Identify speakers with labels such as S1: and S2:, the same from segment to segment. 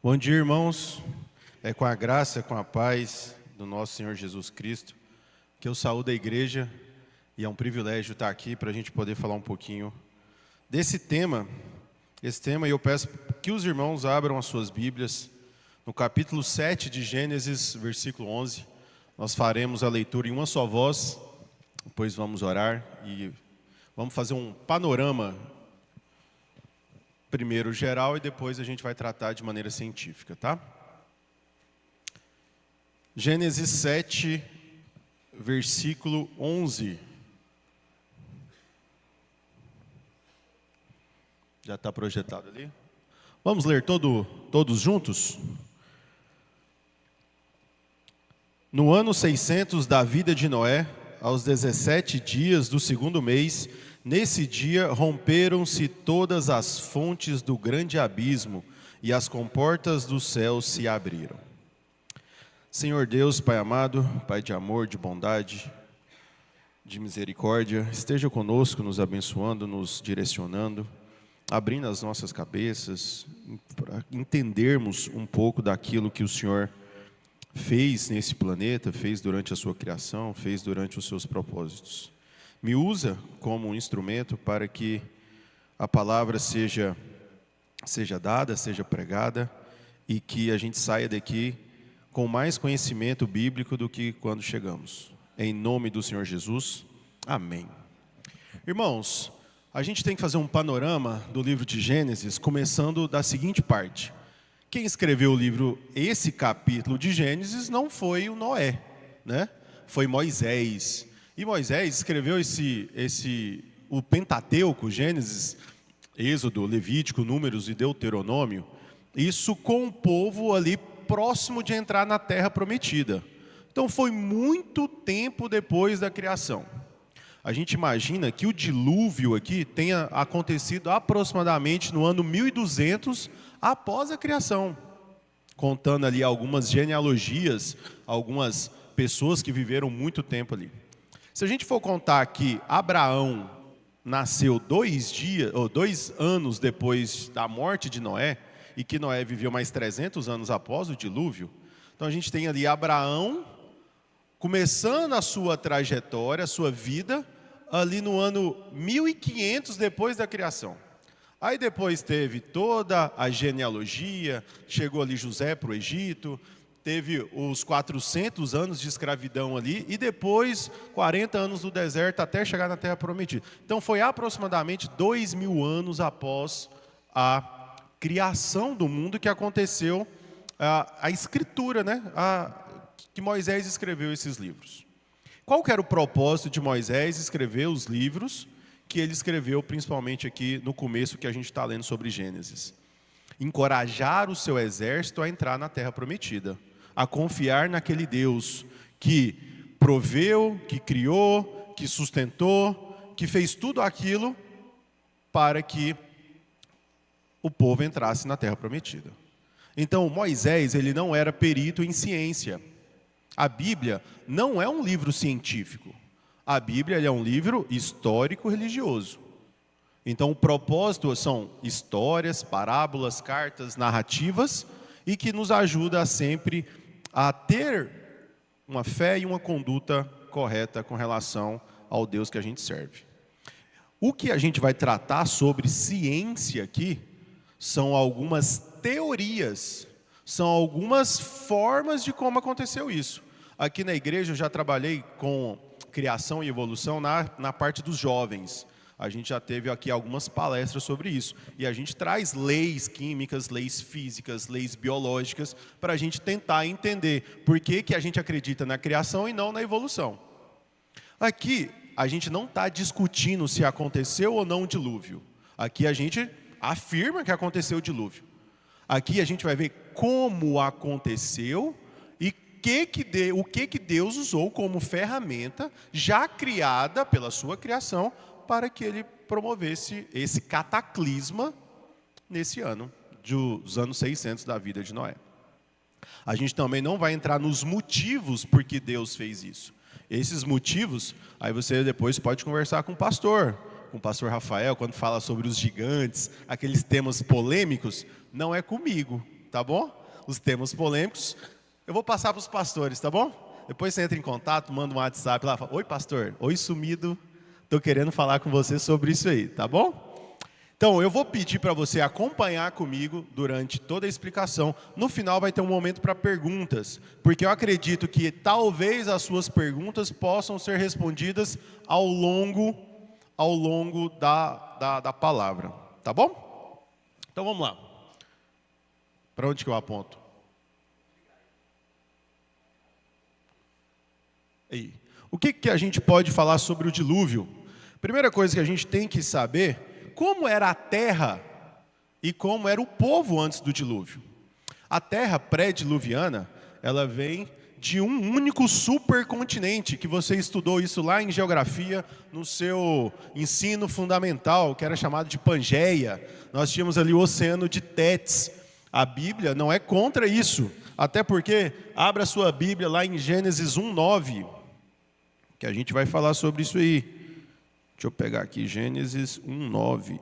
S1: Bom dia, irmãos. É com a graça, com a paz do nosso Senhor Jesus Cristo que eu saúdo a igreja e é um privilégio estar aqui para a gente poder falar um pouquinho desse tema. Esse tema, e eu peço que os irmãos abram as suas Bíblias no capítulo 7 de Gênesis, versículo 11. Nós faremos a leitura em uma só voz, depois vamos orar e vamos fazer um panorama primeiro geral e depois a gente vai tratar de maneira científica, tá? Gênesis 7, versículo 11. Já está projetado ali? Vamos ler todos juntos? No ano 600 da vida de Noé, aos 17 dias do segundo mês, nesse dia romperam-se todas as fontes do grande abismo e as comportas do céu se abriram. Senhor Deus, Pai amado, Pai de amor, de bondade, de misericórdia, esteja conosco, nos abençoando, nos direcionando, abrindo as nossas cabeças, para entendermos um pouco daquilo que o Senhor fez nesse planeta, fez durante a sua criação, fez durante os seus propósitos. Me usa como um instrumento para que a palavra seja dada, seja pregada e que a gente saia daqui com mais conhecimento bíblico do que quando chegamos. Em nome do Senhor Jesus, amém. Irmãos, a gente tem que fazer um panorama do livro de Gênesis, começando da seguinte parte. Quem escreveu o livro, esse capítulo de Gênesis, não foi o Noé, né? Foi Moisés. E Moisés escreveu o Pentateuco, Gênesis, Êxodo, Levítico, Números e Deuteronômio, isso com o povo ali próximo de entrar na Terra Prometida. Então foi muito tempo depois da criação. A gente imagina que o dilúvio aqui tenha acontecido aproximadamente no ano 1200 após a criação, contando ali algumas genealogias, algumas pessoas que viveram muito tempo ali. Se a gente for contar que Abraão nasceu 2 anos depois da morte de Noé, e que Noé viveu mais 300 anos após o dilúvio, então a gente tem ali Abraão começando a sua trajetória, a sua vida, ali no ano 1500 depois da criação. Aí depois teve toda a genealogia, chegou ali José para o Egito, teve os 400 anos de escravidão ali, e depois 40 anos no deserto até chegar na Terra Prometida. Então foi aproximadamente 2000 anos após a criação do mundo que aconteceu a escritura, né? Que Moisés escreveu esses livros. Qual que era o propósito de Moisés escrever os livros que ele escreveu, principalmente aqui no começo que a gente está lendo sobre Gênesis? Encorajar o seu exército a entrar na Terra Prometida, a confiar naquele Deus que proveu, que criou, que sustentou, que fez tudo aquilo para que o povo entrasse na Terra Prometida. Então, Moisés, ele não era perito em ciência. A Bíblia não é um livro científico. A Bíblia é um livro histórico-religioso. Então, o propósito são histórias, parábolas, cartas, narrativas, e que nos ajuda sempre a ter uma fé e uma conduta correta com relação ao Deus que a gente serve. O que a gente vai tratar sobre ciência aqui são algumas teorias, são algumas formas de como aconteceu isso. Aqui na igreja eu já trabalhei com criação e evolução na parte dos jovens. A gente já teve aqui algumas palestras sobre isso. E a gente traz leis químicas, leis físicas, leis biológicas, para a gente tentar entender por que a gente acredita na criação e não na evolução. Aqui, a gente não está discutindo se aconteceu ou não o dilúvio. Aqui a gente afirma que aconteceu o dilúvio. Aqui a gente vai ver como aconteceu e o que Deus usou como ferramenta já criada pela sua criação para que ele promovesse esse cataclisma nesse ano, dos anos 600 da vida de Noé. A gente também não vai entrar nos motivos por que Deus fez isso. Esses motivos, aí você depois pode conversar com o pastor Rafael, quando fala sobre os gigantes, aqueles temas polêmicos, não é comigo. tá bom? Os temas polêmicos. Eu vou passar para os pastores, tá bom? Depois você entra em contato, manda um WhatsApp lá, fala, oi pastor, oi sumido, estou querendo falar com você sobre isso aí, tá bom? Então, eu vou pedir para você acompanhar comigo durante toda a explicação. No final vai ter um momento para perguntas, porque eu acredito que talvez as suas perguntas possam ser respondidas ao longo da palavra, tá bom? Então vamos lá. Para onde que eu aponto? Aí. O que a gente pode falar sobre o dilúvio? Primeira coisa que a gente tem que saber, como era a terra e como era o povo antes do dilúvio. A terra pré-diluviana, ela vem de um único supercontinente, que você estudou isso lá em geografia, no seu ensino fundamental, que era chamado de Pangeia. Nós tínhamos ali o oceano de Tétis. A Bíblia não é contra isso, até porque, abra sua Bíblia lá em Gênesis 1:9, que a gente vai falar sobre isso aí. Deixa eu pegar aqui, Gênesis 1:9.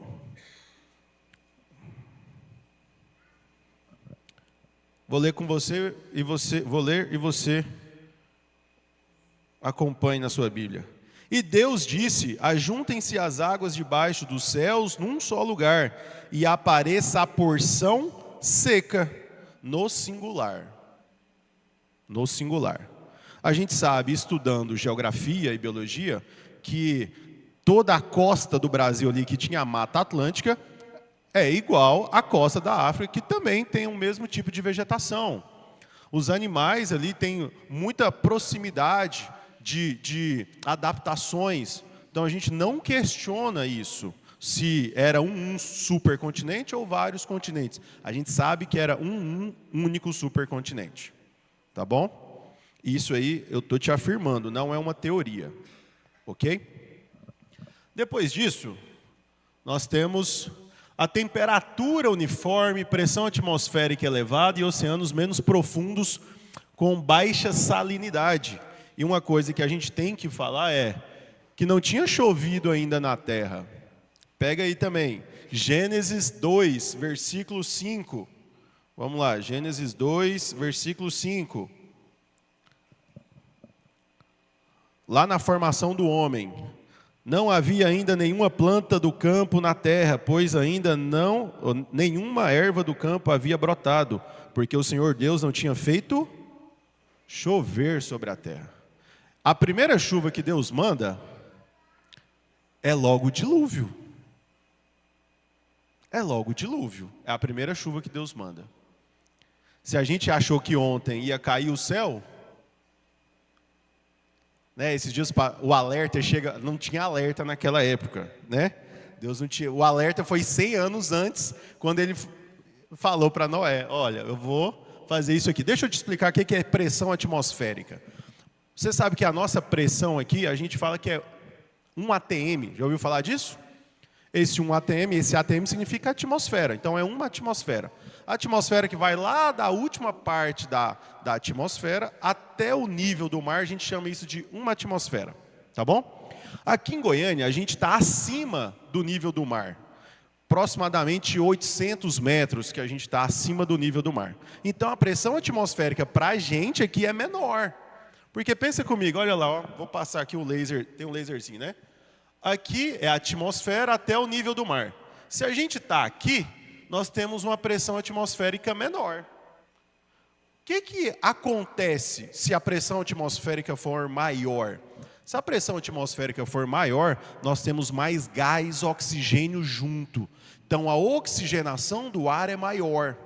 S1: Vou ler com você e você acompanhe na sua Bíblia. E Deus disse: ajuntem-se as águas debaixo dos céus num só lugar, e apareça a porção seca no singular. No singular. A gente sabe, estudando geografia e biologia, que toda a costa do Brasil ali que tinha a Mata Atlântica é igual à costa da África, que também tem o mesmo tipo de vegetação. Os animais ali têm muita proximidade de adaptações. Então a gente não questiona isso, se era um supercontinente ou vários continentes. A gente sabe que era um único supercontinente. Tá bom? Isso aí eu estou te afirmando, não é uma teoria. Ok? Depois disso, nós temos a temperatura uniforme, pressão atmosférica elevada e oceanos menos profundos com baixa salinidade. E uma coisa que a gente tem que falar é que não tinha chovido ainda na terra. Pega aí também, Gênesis 2, versículo 5. Vamos lá, Gênesis 2, versículo 5. Lá na formação do homem, não havia ainda nenhuma planta do campo na terra, pois ainda nenhuma erva do campo havia brotado, porque o Senhor Deus não tinha feito chover sobre a terra. A primeira chuva que Deus manda é logo o dilúvio. É logo o dilúvio. É a primeira chuva que Deus manda. Se a gente achou que ontem ia cair o céu, né, esses dias o alerta chega, não tinha alerta naquela época, né? Deus não tinha, o alerta foi 100 anos antes, quando ele falou para Noé, olha, eu vou fazer isso aqui. Deixa eu te explicar o que é pressão atmosférica. Você sabe que a nossa pressão aqui, a gente fala que é 1 atm, já ouviu falar disso? Esse ATM significa atmosfera, então é uma atmosfera. A atmosfera que vai lá da última parte da atmosfera até o nível do mar, a gente chama isso de uma atmosfera, tá bom? Aqui em Goiânia, a gente está acima do nível do mar. Aproximadamente 800 metros que a gente está acima do nível do mar. Então a pressão atmosférica para a gente aqui é menor. Porque pensa comigo, olha lá, ó, vou passar aqui o laser, tem um laserzinho, né? Aqui é a atmosfera até o nível do mar. Se a gente está aqui, nós temos uma pressão atmosférica menor. O que acontece se a pressão atmosférica for maior? Se a pressão atmosférica for maior, nós temos mais gás, oxigênio junto. Então a oxigenação do ar é maior.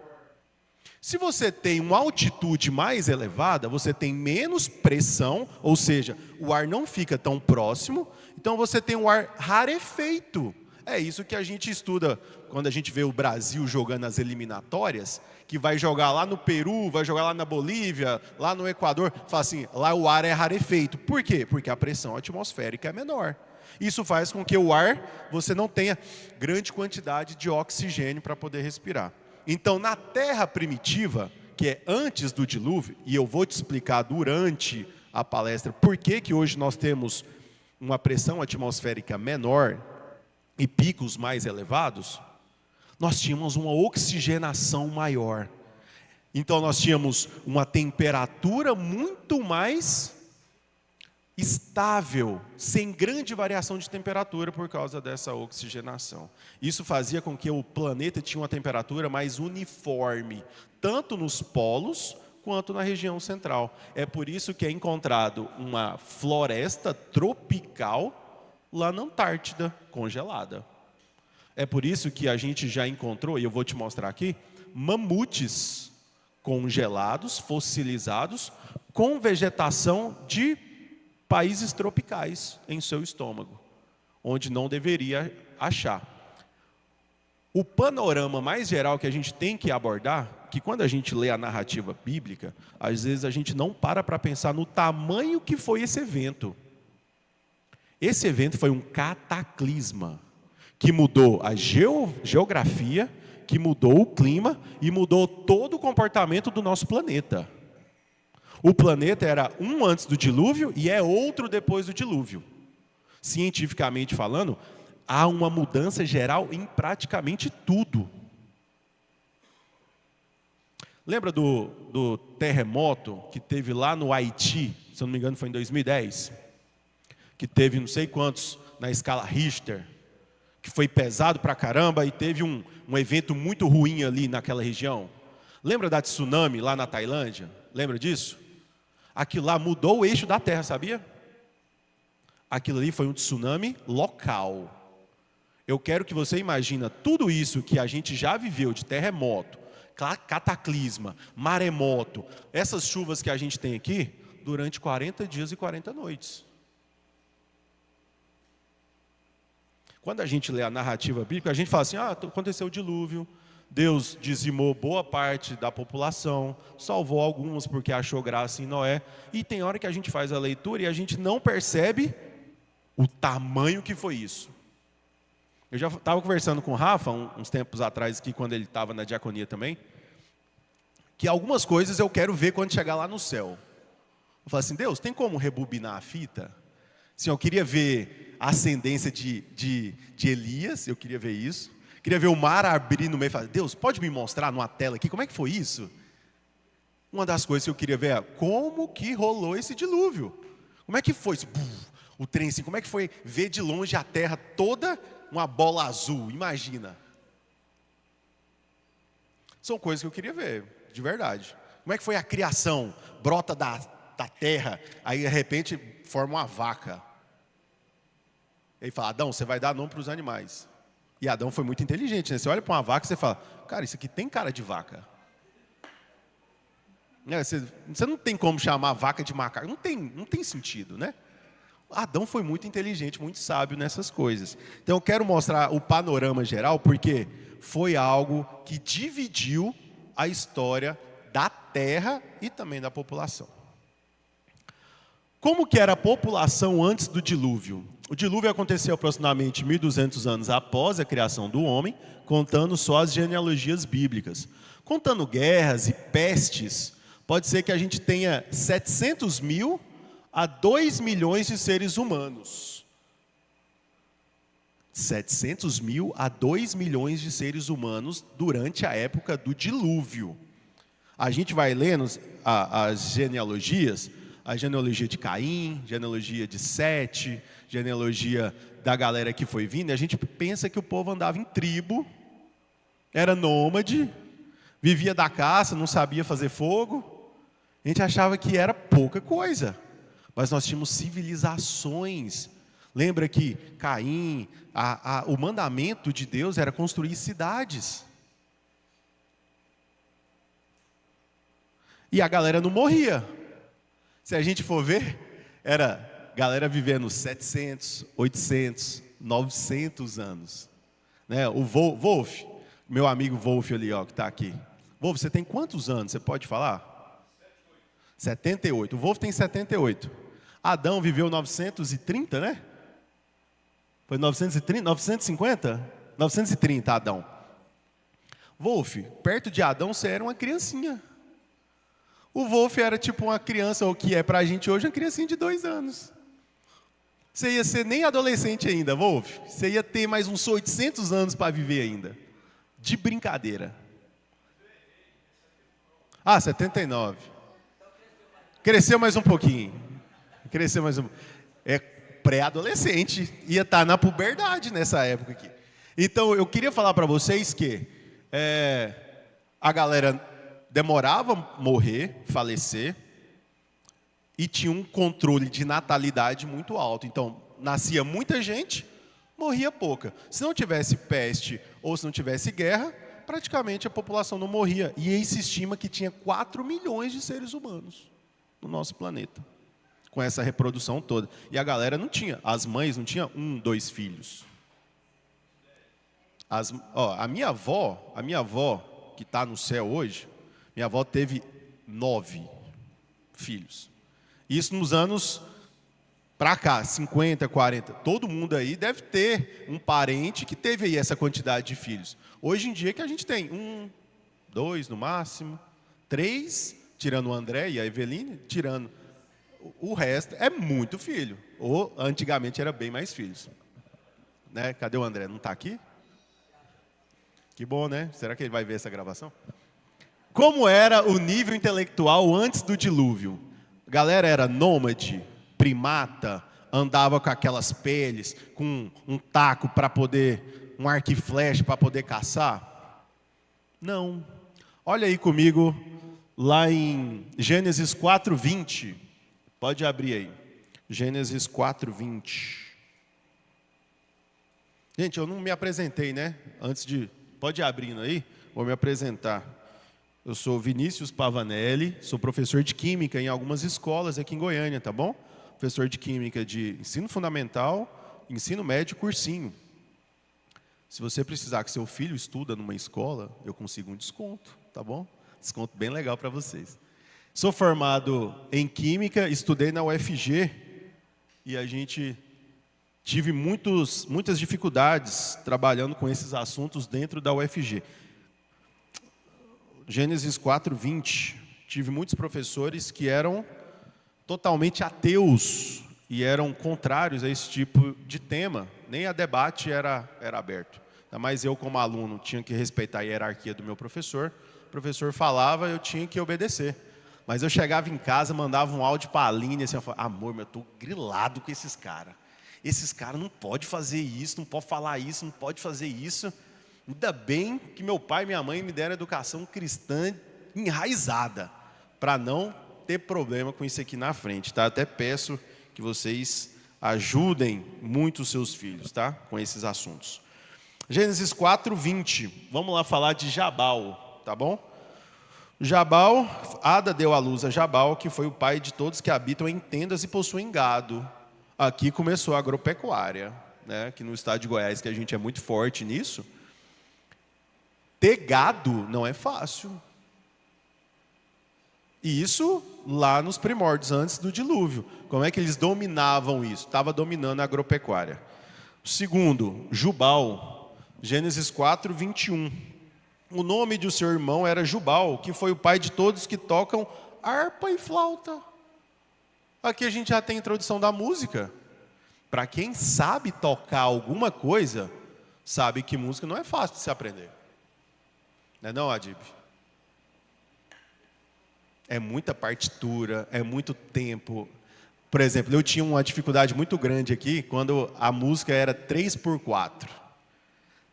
S1: Se você tem uma altitude mais elevada, você tem menos pressão, ou seja, o ar não fica tão próximo, então você tem um ar rarefeito. É isso que a gente estuda quando a gente vê o Brasil jogando as eliminatórias, que vai jogar lá no Peru, vai jogar lá na Bolívia, lá no Equador, fala assim, lá o ar é rarefeito. Por quê? Porque a pressão atmosférica é menor. Isso faz com que o ar, você não tenha grande quantidade de oxigênio para poder respirar. Então, na terra primitiva, que é antes do dilúvio, e eu vou te explicar durante a palestra por que hoje nós temos uma pressão atmosférica menor e picos mais elevados, nós tínhamos uma oxigenação maior. Então nós tínhamos uma temperatura muito mais estável, sem grande variação de temperatura por causa dessa oxigenação. Isso fazia com que o planeta tinha uma temperatura mais uniforme, tanto nos polos quanto na região central. É por isso que é encontrado uma floresta tropical lá na Antártida, congelada. É por isso que a gente já encontrou, e eu vou te mostrar aqui, mamutes congelados, fossilizados, com vegetação de países tropicais em seu estômago, onde não deveria achar. O panorama mais geral que a gente tem que abordar, que quando a gente lê a narrativa bíblica, às vezes a gente não para pensar no tamanho que foi esse evento. Esse evento foi um cataclisma, que mudou a geografia, que mudou o clima e mudou todo o comportamento do nosso planeta. O planeta era um antes do dilúvio e é outro depois do dilúvio. Cientificamente falando, há uma mudança geral em praticamente tudo. Lembra do terremoto que teve lá no Haiti, se eu não me engano foi em 2010? Que teve não sei quantos na escala Richter, que foi pesado pra caramba e teve um evento muito ruim ali naquela região. Lembra da tsunami lá na Tailândia? Lembra disso? Aquilo lá mudou o eixo da Terra, sabia? Aquilo ali foi um tsunami local. Eu quero que você imagine tudo isso que a gente já viveu de terremoto, cataclisma, maremoto, essas chuvas que a gente tem aqui, durante 40 dias e 40 noites. Quando a gente lê a narrativa bíblica, a gente fala assim, aconteceu o dilúvio, Deus dizimou boa parte da população, salvou alguns porque achou graça em Noé. E tem hora que a gente faz a leitura e a gente não percebe o tamanho que foi isso. Eu já estava conversando com o Rafa, uns tempos atrás, aqui, quando ele estava na diaconia também, que algumas coisas eu quero ver quando chegar lá no céu. Eu falo assim, Deus, tem como rebobinar a fita? Assim, eu queria ver a ascendência de Elias, eu queria ver isso. Queria ver o mar abrir no meio e falar, Deus, pode me mostrar numa tela aqui, como é que foi isso? Uma das coisas que eu queria ver é como que rolou esse dilúvio. Como é que foi isso? O trem assim, como é que foi ver de longe a terra toda uma bola azul, imagina. São coisas que eu queria ver, de verdade. Como é que foi a criação? Brota da terra, aí de repente forma uma vaca. Ele fala, Adão, você vai dar nome para os animais. E Adão foi muito inteligente, né? Você olha para uma vaca e você fala, cara, isso aqui tem cara de vaca. Você não tem como chamar a vaca de macaco, não tem sentido, né? Adão foi muito inteligente, muito sábio nessas coisas. Então eu quero mostrar o panorama geral, porque foi algo que dividiu a história da terra e também da população. Como que era a população antes do dilúvio? O dilúvio aconteceu aproximadamente 1.200 anos após a criação do homem, contando só as genealogias bíblicas. Contando guerras e pestes, pode ser que a gente tenha 700 mil a 2 milhões de seres humanos. 700 mil a 2 milhões de seres humanos durante a época do dilúvio. A gente vai lendo as genealogias, a genealogia de Caim, genealogia de Sete, genealogia da galera que foi vindo, e a gente pensa que o povo andava em tribo, era nômade, vivia da caça, não sabia fazer fogo. A gente achava que era pouca coisa, mas nós tínhamos civilizações. Lembra que Caim, o mandamento de Deus era construir cidades. E a galera não morria. Se a gente for ver, era galera vivendo 700, 800, 900 anos. Né? O Wolf, meu amigo Wolf ali, ó, que está aqui. Wolf, você tem quantos anos? Você pode falar? 78. O Wolf tem 78. Adão viveu 930, né? Foi 930, 950? 930, Adão. Wolf, perto de Adão você era uma criancinha. O Wolf era tipo uma criança, o que é pra gente hoje, uma criancinha de 2 anos. Você ia ser nem adolescente ainda, Wolf. Você ia ter mais uns 800 anos para viver ainda. De brincadeira. Ah, 79. Cresceu mais um pouquinho. Cresceu mais um. É pré-adolescente. Ia estar na puberdade nessa época aqui. Então, eu queria falar para vocês que a galera demorava a morrer, falecer, e tinha um controle de natalidade muito alto. Então, nascia muita gente, morria pouca. Se não tivesse peste ou se não tivesse guerra, praticamente a população não morria. E aí se estima que tinha 4 milhões de seres humanos no nosso planeta, com essa reprodução toda. E a galera não tinha, as mães não tinham 1, 2 filhos. A minha avó, que está no céu hoje, minha avó teve 9 filhos. Isso nos anos para cá, 50, 40. Todo mundo aí deve ter um parente que teve aí essa quantidade de filhos. Hoje em dia que a gente tem 1, 2 no máximo, 3, tirando o André e a Eveline, tirando o resto, é muito filho. Ou antigamente era bem mais filhos. Né? Cadê o André? Não está aqui? Que bom, né? Será que ele vai ver essa gravação? Como era o nível intelectual antes do dilúvio? A galera era nômade, primata, andava com aquelas peles, com um taco para poder, um arco e flecha para poder caçar? Não. Olha aí comigo, lá em Gênesis 4:20. Pode abrir aí. Gênesis 4:20. Gente, eu não me apresentei, né? Pode ir abrindo aí, vou me apresentar. Eu sou Vinícius Pavanelli, sou professor de Química em algumas escolas aqui em Goiânia, tá bom? Professor de Química de ensino fundamental, ensino médio e cursinho. Se você precisar que seu filho estuda numa escola, eu consigo um desconto, tá bom? Desconto bem legal para vocês. Sou formado em Química, estudei na UFG e tive muitas dificuldades trabalhando com esses assuntos dentro da UFG. Gênesis 4:20. Tive muitos professores que eram totalmente ateus e eram contrários a esse tipo de tema. Nem a debate era aberto. Mas eu, como aluno, tinha que respeitar a hierarquia do meu professor. O professor falava, eu tinha que obedecer. Mas eu chegava em casa, mandava um áudio para a Aline, assim, eu falava, amor, eu estou grilado com esses caras. Esses caras não podem fazer isso, não podem falar isso, não podem fazer isso. Ainda bem que meu pai e minha mãe me deram educação cristã enraizada, para não ter problema com isso aqui na frente, tá? Até peço que vocês ajudem muito os seus filhos, tá? Com esses assuntos. Gênesis 4:20. Vamos lá falar de Jabal, tá bom? Jabal, Ada deu à luz a Jabal, que foi o pai de todos que habitam em tendas e possuem gado. Aqui começou a agropecuária, né? Aqui no estado de Goiás, que a gente é muito forte nisso. Ter gado não é fácil. E isso lá nos primórdios, antes do dilúvio. Como é que eles dominavam isso? Estava dominando a agropecuária. Segundo, Jubal, Gênesis 4:21. O nome de seu irmão era Jubal, que foi o pai de todos que tocam harpa e flauta. Aqui a gente já tem a introdução da música. Para quem sabe tocar alguma coisa, sabe que música não é fácil de se aprender. Não é não, Adib? É muita partitura, é muito tempo. Por exemplo, eu tinha uma dificuldade muito grande aqui, quando a música era 3x4.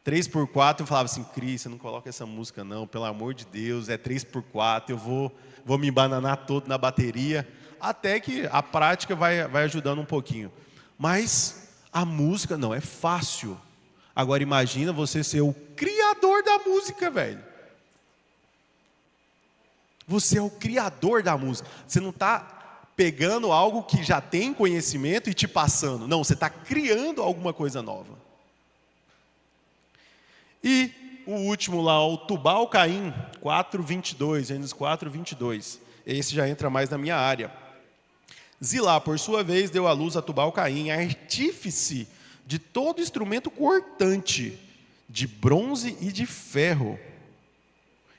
S1: 3x4, eu falava assim, Cris, você não coloca essa música não, pelo amor de Deus, é 3x4, eu vou me embananar todo na bateria, até que a prática vai ajudando um pouquinho. Mas a música não é fácil. Agora imagina você ser o criador da música, velho. Você é o criador da música. Você não está pegando algo que já tem conhecimento e te passando. Não, você está criando alguma coisa nova. E o último lá, o Tubal-Caim, 4:22, Gênesis 4:22. Esse já entra mais na minha área. Zilá, por sua vez, deu à luz a Tubal-Caim, artífice de todo instrumento cortante, de bronze e de ferro.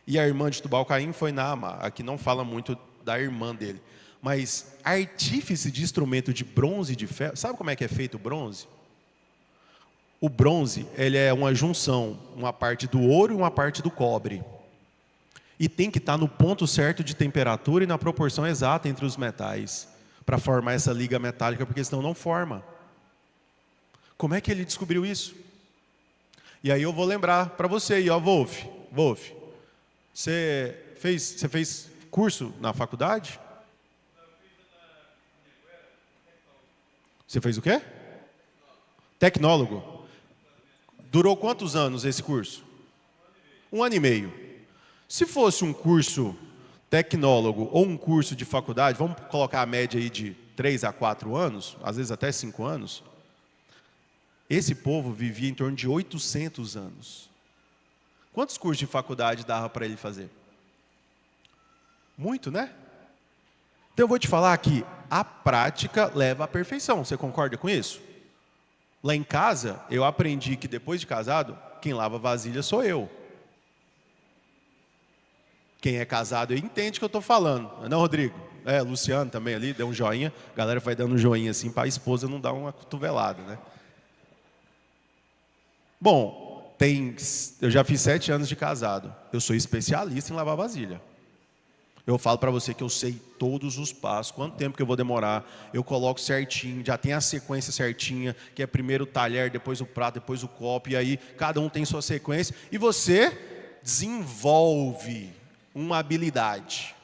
S1: E a irmã de Tubal-Caim foi Naamá. Aqui não fala muito da irmã dele. Mas artífice de instrumento de bronze e de ferro. Sabe como é que é feito o bronze? O bronze, ele é uma junção, uma parte do ouro e uma parte do cobre. E tem que estar no ponto certo de temperatura e na proporção exata entre os metais, para formar essa liga metálica, porque senão não forma. Como é que ele descobriu isso? E aí eu vou lembrar para você aí, ó, Wolf, você fez curso na faculdade? Você fez o quê? Tecnólogo. Durou quantos anos esse curso? 1 ano e meio. Se fosse um curso tecnólogo ou um curso de faculdade, vamos colocar a média aí de 3 a 4 anos, às vezes até 5 anos, esse povo vivia em torno de 800 anos. Quantos cursos de faculdade dava para ele fazer? Muito, né? Então eu vou te falar que a prática leva à perfeição. Você concorda com isso? Lá em casa, eu aprendi que depois de casado, quem lava vasilha sou eu. Quem é casado entende o que eu estou falando. Não, Rodrigo? Luciano também ali, deu um joinha. A galera vai dando um joinha assim para a esposa não dar uma cotovelada, né? Bom, eu já fiz 7 anos de casado. Eu sou especialista em lavar vasilha. Eu falo para você que eu sei todos os passos, quanto tempo que eu vou demorar, eu coloco certinho, já tem a sequência certinha, que é primeiro o talher, depois o prato, depois o copo, e aí cada um tem sua sequência, e você desenvolve uma habilidade.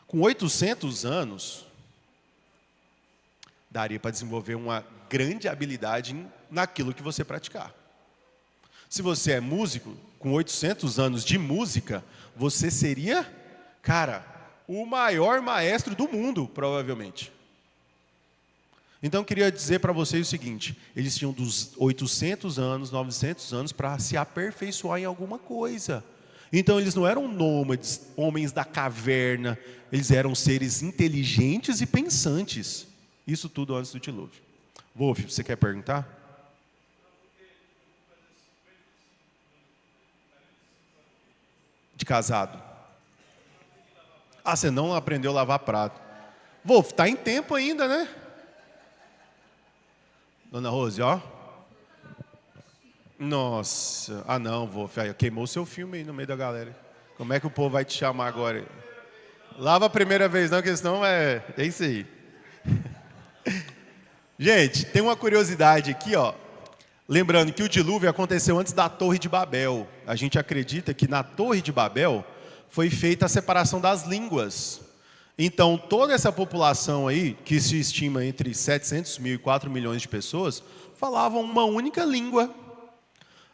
S1: Com 800 anos, daria para desenvolver uma grande habilidade naquilo que você praticar. Se você é músico, com 800 anos de música, você seria, cara, o maior maestro do mundo, provavelmente. Então, eu queria dizer para vocês o seguinte, eles tinham dos 800 anos, 900 anos para se aperfeiçoar em alguma coisa. Então, eles não eram nômades, homens da caverna, eles eram seres inteligentes e pensantes. Isso tudo antes do dilúvio. Wolf, você quer perguntar? De casado. Ah, você não aprendeu a lavar prato. Wolf, tá em tempo ainda, né? Dona Rose, ó. Nossa. Ah, não, Wolf. Aí, queimou seu filme aí no meio da galera. Como é que o povo vai te chamar agora? Lava a primeira vez, não, porque senão é isso aí. Gente, tem uma curiosidade aqui, ó. Lembrando que o dilúvio aconteceu antes da Torre de Babel. A gente acredita que na Torre de Babel foi feita a separação das línguas. Então, toda essa população aí, que se estima entre 700 mil e 4 milhões de pessoas, falavam uma única língua.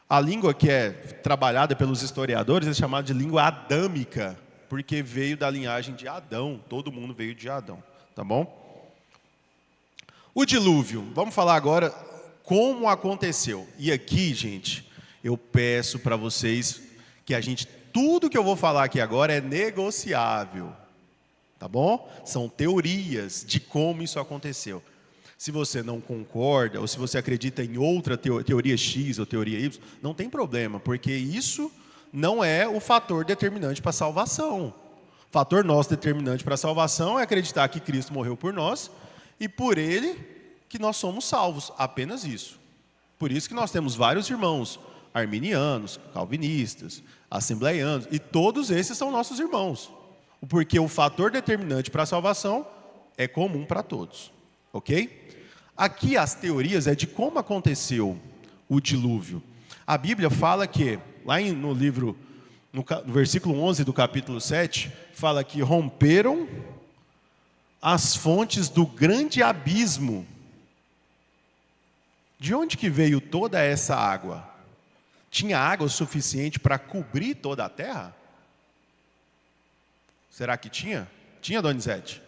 S1: A língua que é trabalhada pelos historiadores é chamada de língua adâmica, porque veio da linhagem de Adão. Todo mundo veio de Adão, tá bom? O dilúvio, vamos falar agora como aconteceu. E aqui, gente, eu peço para vocês que tudo que eu vou falar aqui agora é negociável, tá bom? São teorias de como isso aconteceu. Se você não concorda, ou se você acredita em outra teoria X ou teoria Y, não tem problema, porque isso não é o fator determinante para a salvação. O fator nosso determinante para a salvação é acreditar que Cristo morreu por nós, e por Ele que nós somos salvos, apenas isso. Por isso que nós temos vários irmãos, arminianos, calvinistas, assembleianos, e todos esses são nossos irmãos. Porque o fator determinante para a salvação é comum para todos. Ok? Aqui as teorias é de como aconteceu o dilúvio. A Bíblia fala que, lá no livro, no versículo 11 do capítulo 7, fala que romperam as fontes do grande abismo. De onde que veio toda essa água? Tinha água suficiente para cobrir toda a terra? Será que tinha? Tinha, Donizete?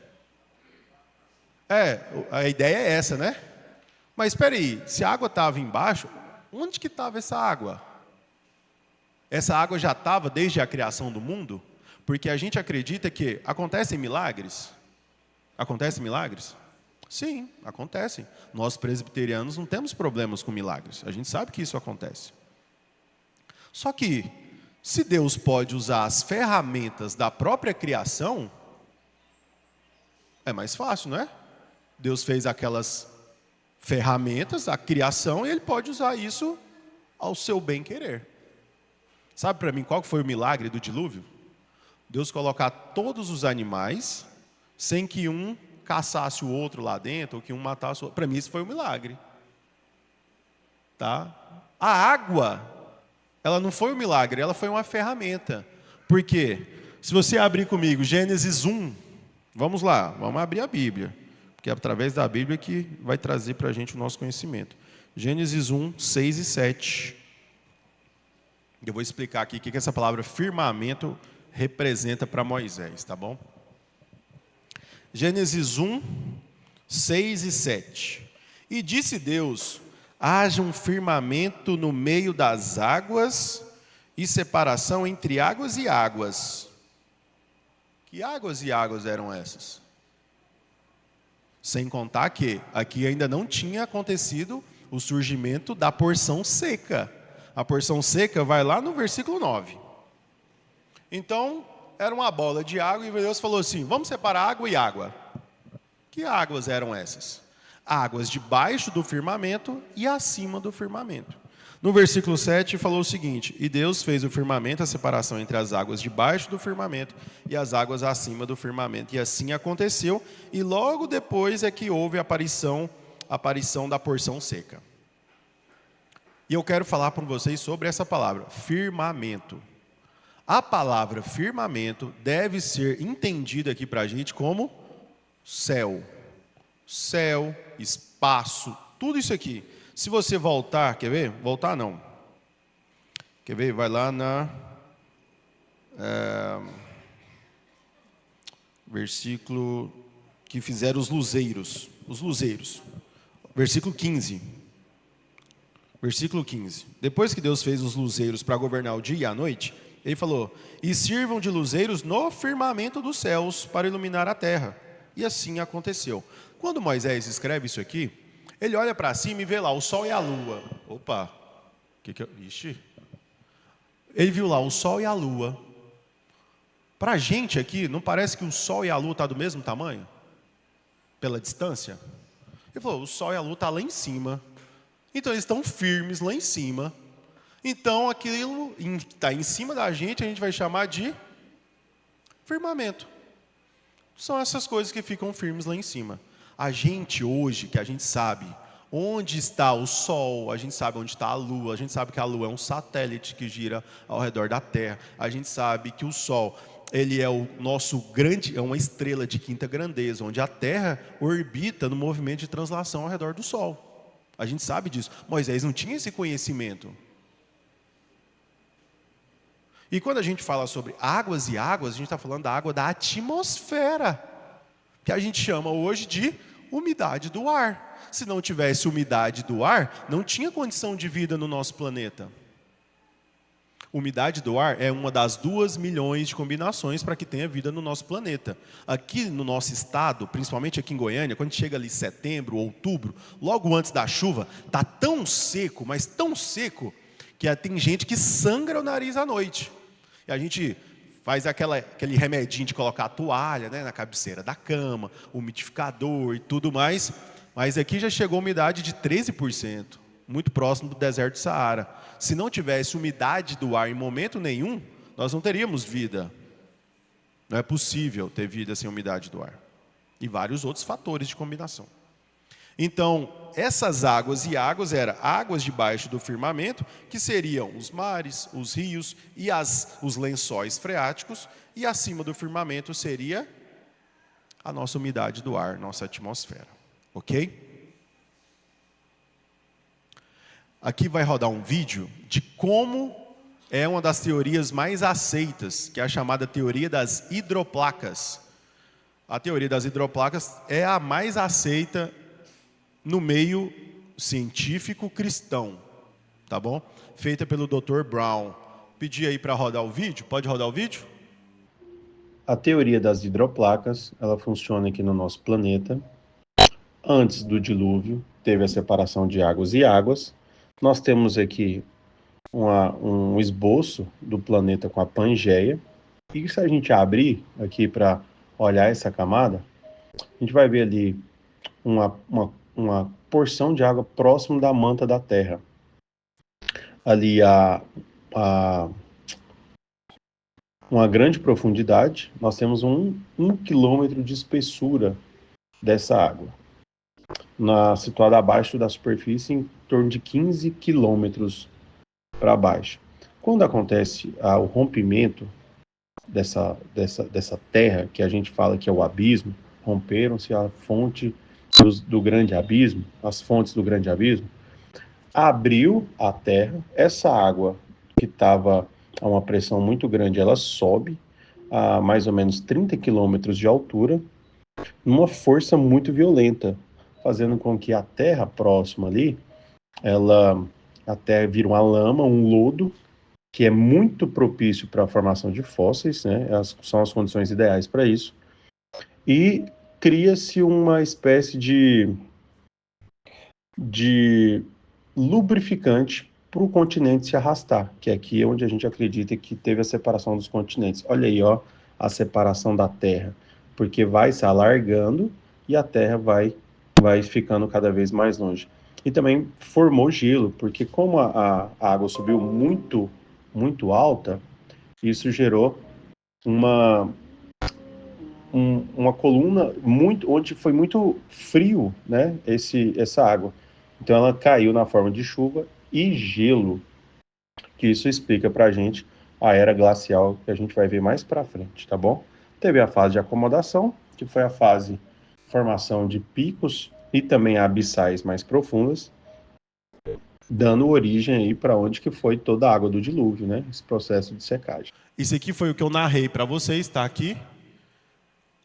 S1: A ideia é essa, né? Mas espera aí, se a água estava embaixo, onde que estava essa água? Essa água já estava desde a criação do mundo? Porque a gente acredita que acontecem milagres. Acontecem milagres? Sim, acontecem. Nós presbiterianos não temos problemas com milagres. A gente sabe que isso acontece. Só que, se Deus pode usar as ferramentas da própria criação, é mais fácil, não é? Deus fez aquelas ferramentas, a criação, e Ele pode usar isso ao seu bem querer. Sabe para mim qual foi o milagre do dilúvio? Deus colocar todos os animais sem que um caçasse o outro lá dentro, ou que um matasse o outro. Para mim isso foi um milagre. Tá? A água, ela não foi um milagre, ela foi uma ferramenta. Por quê? Se você abrir comigo Gênesis 1, vamos lá, vamos abrir a Bíblia, porque é através da Bíblia que vai trazer para a gente o nosso conhecimento. Gênesis 1, 6 e 7. Eu vou explicar aqui o que essa palavra firmamento representa para Moisés, tá bom? Gênesis 1, 6 e 7. E disse Deus: haja um firmamento no meio das águas e separação entre águas e águas. Que águas e águas eram essas? Sem contar que aqui ainda não tinha acontecido o surgimento da porção seca. A porção seca vai lá no versículo 9. Então, era uma bola de água e Deus falou assim: vamos separar água e água. Que águas eram essas? Águas debaixo do firmamento e acima do firmamento. No versículo 7 falou o seguinte: e Deus fez o firmamento, a separação entre as águas debaixo do firmamento e as águas acima do firmamento. E assim aconteceu, e logo depois é que houve a aparição da porção seca. E eu quero falar para vocês sobre essa palavra, firmamento. A palavra firmamento deve ser entendida aqui para a gente como céu. Céu, espaço, tudo isso aqui. Se você voltar, quer ver? Voltar não. Quer ver? Vai lá na... versículo que fizeram os luzeiros. Os luzeiros. Versículo 15. Versículo 15. Depois que Deus fez os luzeiros para governar o dia e a noite, Ele falou: e sirvam de luzeiros no firmamento dos céus para iluminar a terra. E assim aconteceu. Quando Moisés escreve isso aqui, ele olha para cima e vê lá o sol e a lua. Opa, Ixi. Ele viu lá o sol e a lua. Para a gente aqui, não parece que o sol e a lua estão do mesmo tamanho? Pela distância? Ele falou: o sol e a lua estão lá em cima. Então eles estão firmes lá em cima. Então aquilo que está em cima da gente, a gente vai chamar de firmamento. São essas coisas que ficam firmes lá em cima. A gente hoje, que a gente sabe onde está o Sol, a gente sabe onde está a Lua, a gente sabe que a Lua é um satélite que gira ao redor da Terra, a gente sabe que o Sol, ele é o nosso é uma estrela de quinta grandeza, onde a Terra orbita no movimento de translação ao redor do Sol. A gente sabe disso. Moisés não tinha esse conhecimento. E quando a gente fala sobre águas e águas, a gente está falando da água da atmosfera, que a gente chama hoje de umidade do ar. Se não tivesse umidade do ar, não tinha condição de vida no nosso planeta. Umidade do ar é uma das 2 milhões de combinações para que tenha vida no nosso planeta. Aqui no nosso estado, principalmente aqui em Goiânia, quando chega ali setembro, outubro, logo antes da chuva, está tão seco, mas tão seco, que tem gente que sangra o nariz à noite. E a gente faz aquele remedinho de colocar a toalha, né, na cabeceira da cama, umidificador e tudo mais. Mas aqui já chegou a umidade de 13%, muito próximo do deserto do Saara. Se não tivesse umidade do ar em momento nenhum, nós não teríamos vida. Não é possível ter vida sem umidade do ar. E vários outros fatores de combinação. Então, essas águas e águas eram águas debaixo do firmamento, que seriam os mares, os rios e os lençóis freáticos, e acima do firmamento seria a nossa umidade do ar, nossa atmosfera. Ok? Aqui vai rodar um vídeo de como é uma das teorias mais aceitas, que é a chamada teoria das hidroplacas. A teoria das hidroplacas é a mais aceita no meio científico cristão, tá bom? Feita pelo Dr. Brown. Pedi aí para rodar o vídeo. Pode rodar o vídeo?
S2: A teoria das hidroplacas, ela funciona aqui no nosso planeta. Antes do dilúvio, teve a separação de águas e águas. Nós temos aqui um esboço do planeta com a Pangeia. E se a gente abrir aqui para olhar essa camada, a gente vai ver ali uma porção de água próximo da manta da Terra. Ali uma grande profundidade, nós temos um quilômetro de espessura dessa água, situada abaixo da superfície, em torno de 15 quilômetros para baixo. Quando acontece o rompimento dessa terra, que a gente fala que é o abismo, romperam-se a fonte do grande abismo, as fontes do grande abismo, abriu a terra, essa água que estava a uma pressão muito grande, ela sobe a mais ou menos 30 quilômetros de altura, numa força muito violenta, fazendo com que a terra próxima ali, ela até vira uma lama, um lodo, que é muito propício para a formação de fósseis, né? São as condições ideais para isso. E cria-se uma espécie de lubrificante para o continente se arrastar, que aqui é onde a gente acredita que teve a separação dos continentes. Olha aí, ó, a separação da Terra, porque vai se alargando e a Terra vai ficando cada vez mais longe. E também formou gelo, porque como a água subiu muito alta, isso gerou uma, uma coluna onde foi muito frio, né, essa água. Então ela caiu na forma de chuva e gelo, que isso explica para a gente a era glacial que a gente vai ver mais para frente, tá bom? Teve a fase de acomodação, que foi a fase de formação de picos e também abissais mais profundas, dando origem aí para onde que foi toda a água do dilúvio, né? Esse processo de secagem.
S1: Isso aqui foi o que eu narrei para vocês, está aqui.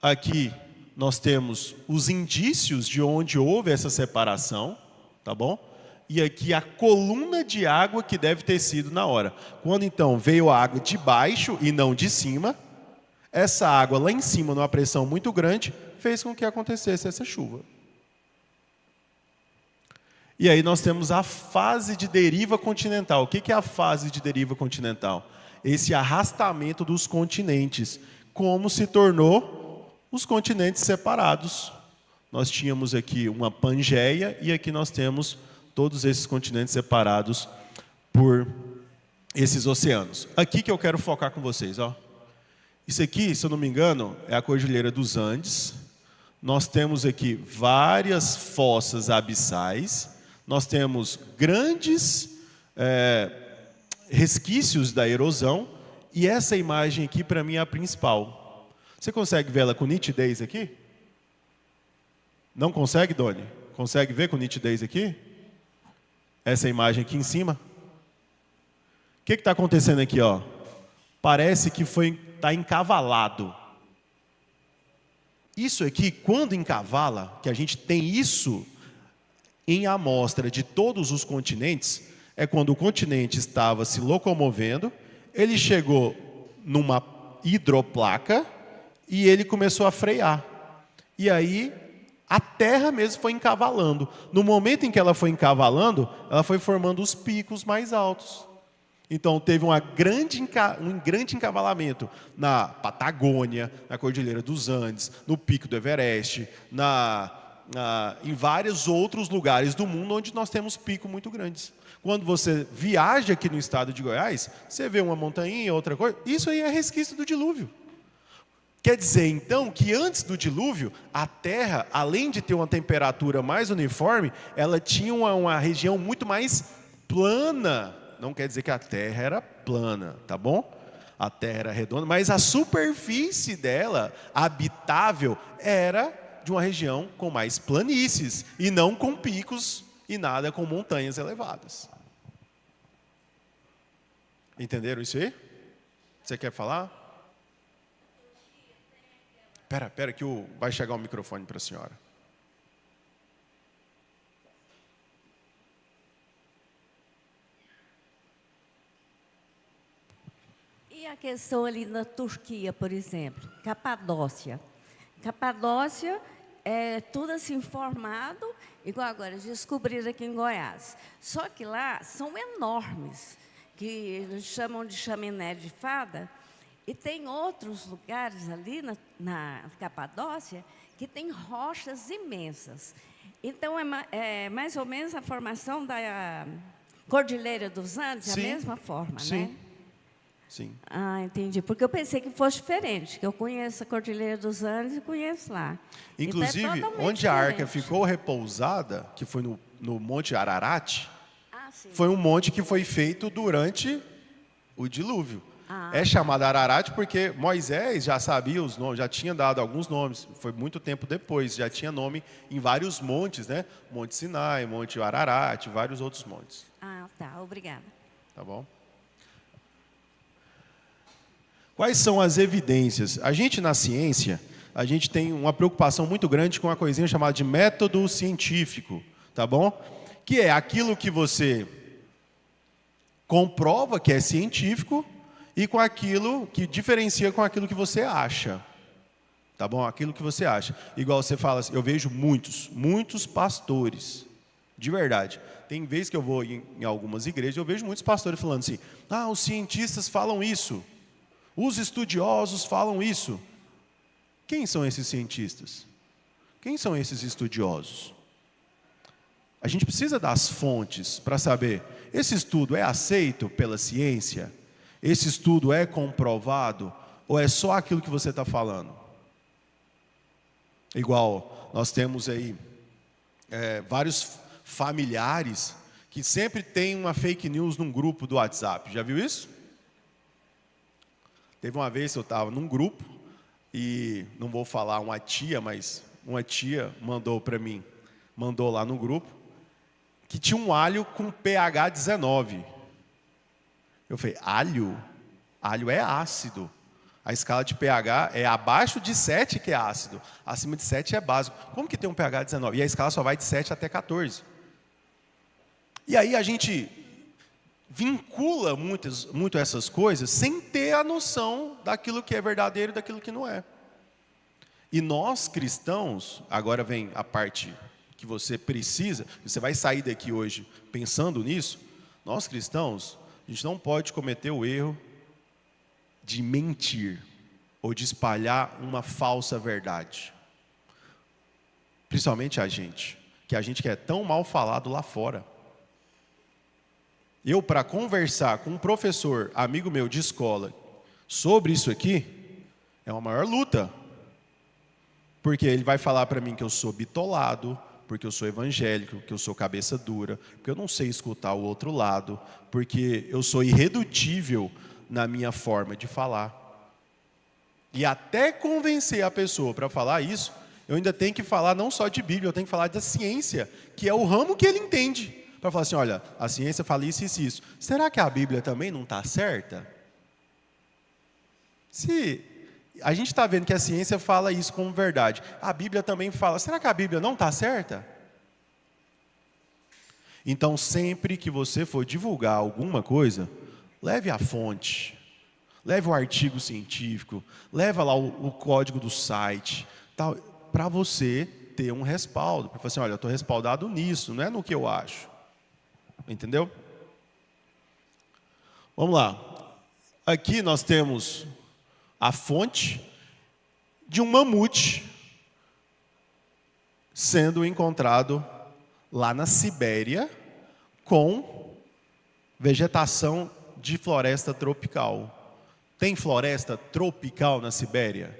S1: Aqui nós temos os indícios de onde houve essa separação, tá bom? E aqui a coluna de água que deve ter sido na hora. Quando então veio a água de baixo e não de cima, essa água lá em cima, numa pressão muito grande, fez com que acontecesse essa chuva. E aí nós temos a fase de deriva continental. O que é a fase de deriva continental? Esse arrastamento dos continentes. Como se tornou os continentes separados. Nós tínhamos aqui uma Pangeia e aqui nós temos todos esses continentes separados por esses oceanos. Aqui que eu quero focar com vocês, ó. Isso aqui, se eu não me engano, é a Cordilheira dos Andes. Nós temos aqui várias fossas abissais. Nós temos grandes resquícios da erosão. E essa imagem aqui, para mim, é a principal. Você consegue ver ela com nitidez aqui? Não consegue, Doni? Consegue ver com nitidez aqui? Essa imagem aqui em cima? O que está acontecendo aqui, ó? Parece que está encavalado. Isso aqui, quando encavala, que a gente tem isso em amostra de todos os continentes, é quando o continente estava se locomovendo, ele chegou numa hidroplaca e ele começou a frear. E aí a Terra mesmo foi encavalando. No momento em que ela foi encavalando, ela foi formando os picos mais altos. Então teve um grande encavalamento na Patagônia, na Cordilheira dos Andes, no Pico do Everest, em vários outros lugares do mundo onde nós temos picos muito grandes. Quando você viaja aqui no estado de Goiás, você vê uma montanha, outra coisa, isso aí é resquício do dilúvio. Quer dizer, então, que antes do dilúvio, a Terra, além de ter uma temperatura mais uniforme, ela tinha uma região muito mais plana. Não quer dizer que a Terra era plana, tá bom? A Terra era redonda, mas a superfície dela, habitável, era de uma região com mais planícies, e não com picos e nada com montanhas elevadas. Entenderam isso aí? Você quer falar? Espera que vai chegar o microfone para a senhora.
S3: E a questão ali na Turquia, por exemplo, Capadócia. Capadócia é tudo assim formado, igual agora, descobriram aqui em Goiás. Só que lá são enormes, que eles chamam de chaminé de fada. E tem outros lugares ali na Capadócia que tem rochas imensas. Então, é mais ou menos a formação da Cordilheira dos Andes,
S1: Sim,
S3: a mesma forma,
S1: sim.
S3: né?
S1: Sim.
S3: Ah, entendi. Porque eu pensei que fosse diferente, que eu conheço a Cordilheira dos Andes e conheço lá.
S1: Inclusive,
S3: Então, é totalmente
S1: onde a arca
S3: diferente.
S1: ficou repousada, que foi no Monte Ararat,
S3: Ah, sim.
S1: foi um monte que foi feito durante o dilúvio.
S3: Ah,
S1: É chamado Ararat porque Moisés já sabia os nomes, já tinha dado alguns nomes. Foi muito tempo depois, já tinha nome em vários montes, né? Monte Sinai, Monte Ararat, vários outros montes.
S3: Ah, tá. Obrigada.
S1: Tá bom? Quais são as evidências? A gente, na ciência, a gente tem uma preocupação muito grande com uma coisinha chamada de método científico, tá bom? Que é aquilo que você comprova que é científico e com aquilo que diferencia com aquilo que você acha. Tá bom? Aquilo que você acha. Igual você fala assim, eu vejo muitos pastores, de verdade. Tem vezes que eu vou em algumas igrejas, eu vejo muitos pastores falando assim, os cientistas falam isso. Os estudiosos falam isso. Quem são esses cientistas? Quem são esses estudiosos? A gente precisa das fontes para saber, esse estudo é aceito pela ciência? Esse estudo é comprovado? Ou é só aquilo que você está falando? Igual, nós temos aí vários familiares que sempre tem uma fake news num grupo do WhatsApp. Já viu isso? Teve uma vez que eu estava num grupo, e não vou falar uma tia, mas uma tia mandou para mim, mandou lá no grupo, que tinha um alho com pH 19. Eu falei, alho? Alho é ácido. A escala de pH é abaixo de 7 que é ácido, acima de 7 é básico. Como que tem um pH 19? E a escala só vai de 7 até 14. E aí a gente vincula muito essas coisas sem ter a noção daquilo que é verdadeiro e daquilo que não é. E nós cristãos, agora vem a parte que você precisa, você vai sair daqui hoje pensando nisso, nós cristãos, a gente não pode cometer o erro de mentir ou de espalhar uma falsa verdade. Principalmente a gente, que é tão mal falado lá fora. Eu, para conversar com um professor, amigo meu de escola, sobre isso aqui, é uma maior luta. Porque ele vai falar para mim que eu sou bitolado, porque eu sou evangélico, que eu sou cabeça dura, porque eu não sei escutar o outro lado, porque eu sou irredutível na minha forma de falar. E até convencer a pessoa para falar isso, eu ainda tenho que falar não só de Bíblia, eu tenho que falar da ciência, que é o ramo que ele entende. Para falar assim, olha, a ciência fala isso e isso. Será que a Bíblia também não está certa? Se a gente está vendo que a ciência fala isso como verdade, a Bíblia também fala, será que a Bíblia não está certa? Então, sempre que você for divulgar alguma coisa, leve a fonte, leve o artigo científico, leva lá o código do site, para você ter um respaldo, para falar assim, olha, eu estou respaldado nisso, não é no que eu acho. Entendeu? Vamos lá. Aqui nós temos a fonte de um mamute sendo encontrado lá na Sibéria com vegetação de floresta tropical. Tem floresta tropical na Sibéria?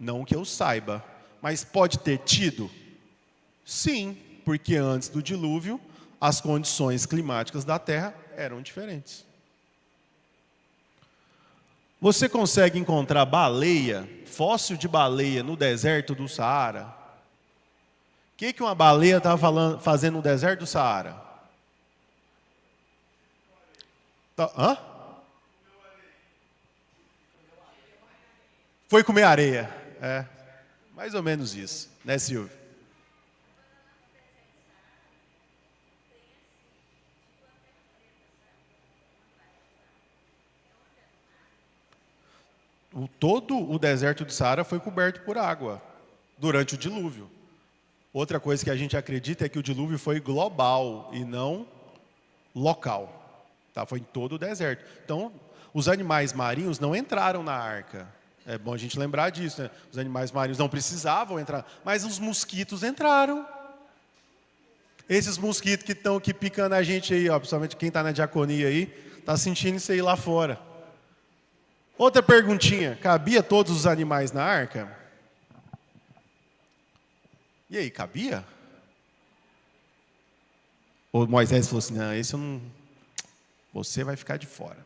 S1: Não que eu saiba, mas pode ter tido? Sim, porque antes do dilúvio as condições climáticas da Terra eram diferentes. Você consegue encontrar baleia, fóssil de baleia no deserto do Saara? O que uma baleia estava fazendo no deserto do Saara? Hã? Foi comer areia. É, mais ou menos isso, né, Silvio? Todo o deserto do Saara foi coberto por água durante o dilúvio. Outra coisa que a gente acredita é que o dilúvio foi global e não local. Tá? Foi em todo o deserto. Então, os animais marinhos não entraram na arca. É bom a gente lembrar disso, né? Os animais marinhos não precisavam entrar, mas os mosquitos entraram. Esses mosquitos que estão aqui picando a gente aí, ó, principalmente quem está na diaconia aí, está sentindo isso aí lá fora. Outra perguntinha: cabia todos os animais na arca? E aí, cabia? O Moisés falou assim: não, esse eu não. Você vai ficar de fora.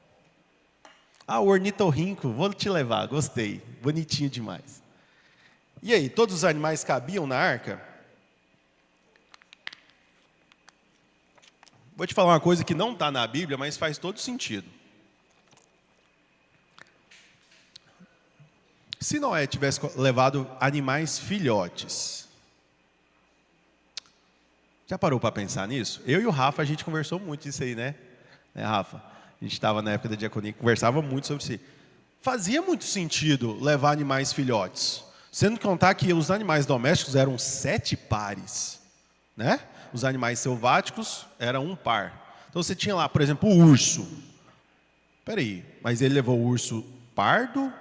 S1: Ah, o ornitorrinco, vou te levar, gostei, bonitinho demais. E aí, todos os animais cabiam na arca? Vou te falar uma coisa que não está na Bíblia, mas faz todo sentido. Se Noé tivesse levado animais filhotes, já parou para pensar nisso? Eu e o Rafa, a gente conversou muito disso aí, né, Rafa? A gente estava na época da diaconia, conversava muito sobre isso. Fazia muito sentido levar animais filhotes. Sendo contar que os animais domésticos eram 7 pares, né? Os animais selváticos eram um par. Então você tinha lá, por exemplo, o urso. Espera aí, mas ele levou o urso pardo,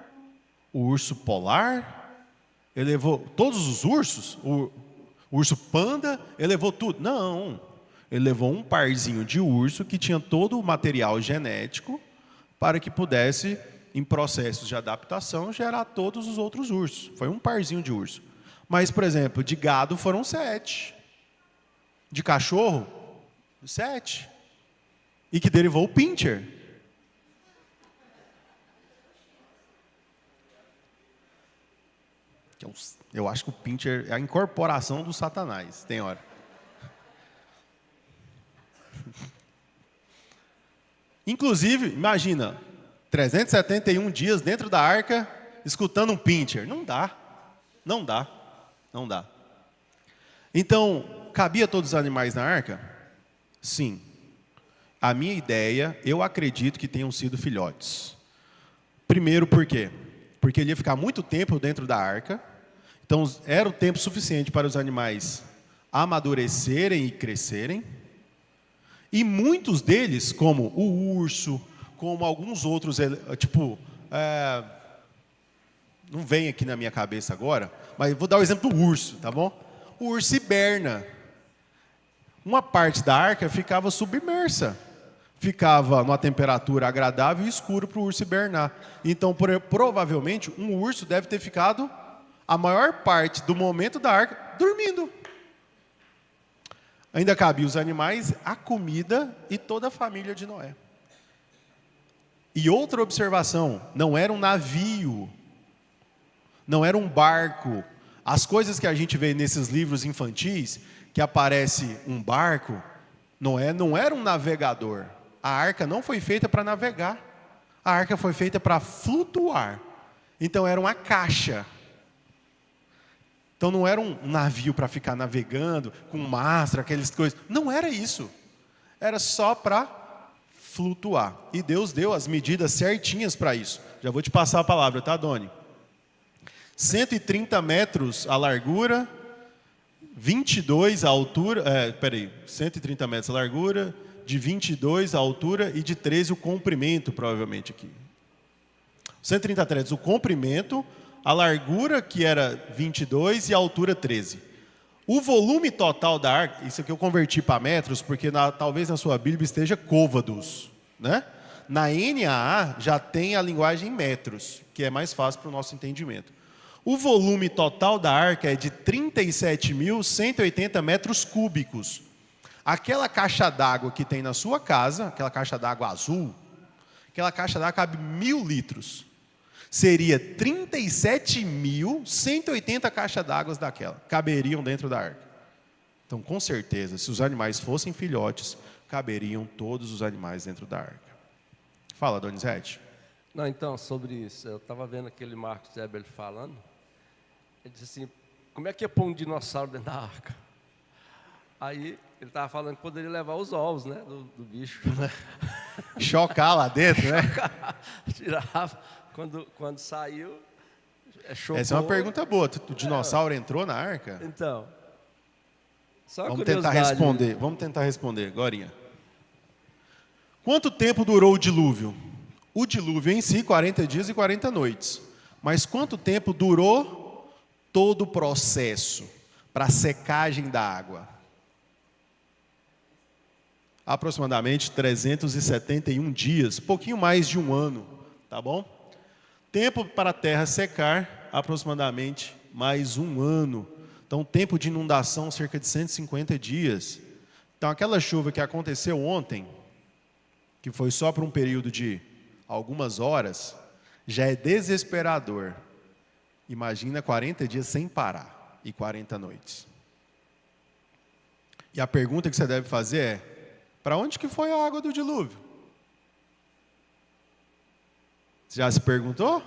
S1: o urso polar, ele levou todos os ursos, o urso panda, ele levou tudo? Não, ele levou um parzinho de urso que tinha todo o material genético para que pudesse, em processos de adaptação, gerar todos os outros ursos. Foi um parzinho de urso. Mas, por exemplo, de gado foram 7. De cachorro, 7. E que derivou o pincher. Eu acho que o pincher é a incorporação do Satanás, tem hora. Inclusive, imagina, 371 dias dentro da arca, escutando um pincher. Não dá. Não dá. Não dá. Então, cabia todos os animais na arca? Sim. A minha ideia, eu acredito que tenham sido filhotes. Primeiro, por quê? Porque ele ia ficar muito tempo dentro da arca. Então, era o tempo suficiente para os animais amadurecerem e crescerem. E muitos deles, como o urso, como alguns outros, não vem aqui na minha cabeça agora, mas vou dar o exemplo do urso, tá bom? O urso hiberna. Uma parte da arca ficava submersa. Ficava numa temperatura agradável e escuro para o urso hibernar. Então, provavelmente, um urso deve ter ficado a maior parte do momento da arca dormindo. Ainda cabia os animais, a comida e toda a família de Noé. E outra observação, não era um navio, não era um barco. As coisas que a gente vê nesses livros infantis, que aparece um barco, Noé não era um navegador. A arca não foi feita para navegar. A arca foi feita para flutuar. Então era uma caixa. Então não era um navio para ficar navegando, com mastro, aquelas coisas. Não era isso. Era só para flutuar. E Deus deu as medidas certinhas para isso. Já vou te passar a palavra, tá, Doni? 130 metros a largura, 22 a altura, 130 metros a largura, de 22 a altura e de 13 o comprimento, provavelmente aqui. 130 metros o comprimento, a largura que era 22 e a altura 13. O volume total da arca, isso aqui eu converti para metros, porque talvez na sua Bíblia esteja côvados, né? Na NAA já tem a linguagem em metros, que é mais fácil para o nosso entendimento. O volume total da arca é de 37.180 metros cúbicos. Aquela caixa d'água que tem na sua casa, aquela caixa d'água azul, aquela caixa d'água cabe 1.000 litros. Seria 37.180 caixas d'água daquela, caberiam dentro da arca. Então, com certeza, se os animais fossem filhotes, caberiam todos os animais dentro da arca. Fala, Donizete.
S4: Não, então, sobre isso, eu estava vendo aquele Marcos Weber falando, ele disse assim, como é que é pôr um dinossauro dentro da arca? Aí, ele estava falando que poderia levar os ovos, né, do bicho.
S1: Chocar lá dentro, né?
S4: Tirava, quando saiu, chocou.
S1: Essa é uma pergunta boa, o dinossauro entrou na arca?
S4: Então, só uma
S1: Vamos tentar responder, agorinha. Quanto tempo durou o dilúvio? O dilúvio em si, 40 dias e 40 noites. Mas quanto tempo durou todo o processo para a secagem da água? Aproximadamente 371 dias, pouquinho mais de um ano, tá bom? Tempo para a terra secar, aproximadamente mais 1 ano. Então, tempo de inundação, cerca de 150 dias. Então, aquela chuva que aconteceu ontem, que foi só por um período de algumas horas, já é desesperador. Imagina 40 dias sem parar e 40 noites. E a pergunta que você deve fazer é: para onde que foi a água do dilúvio? Você já se perguntou?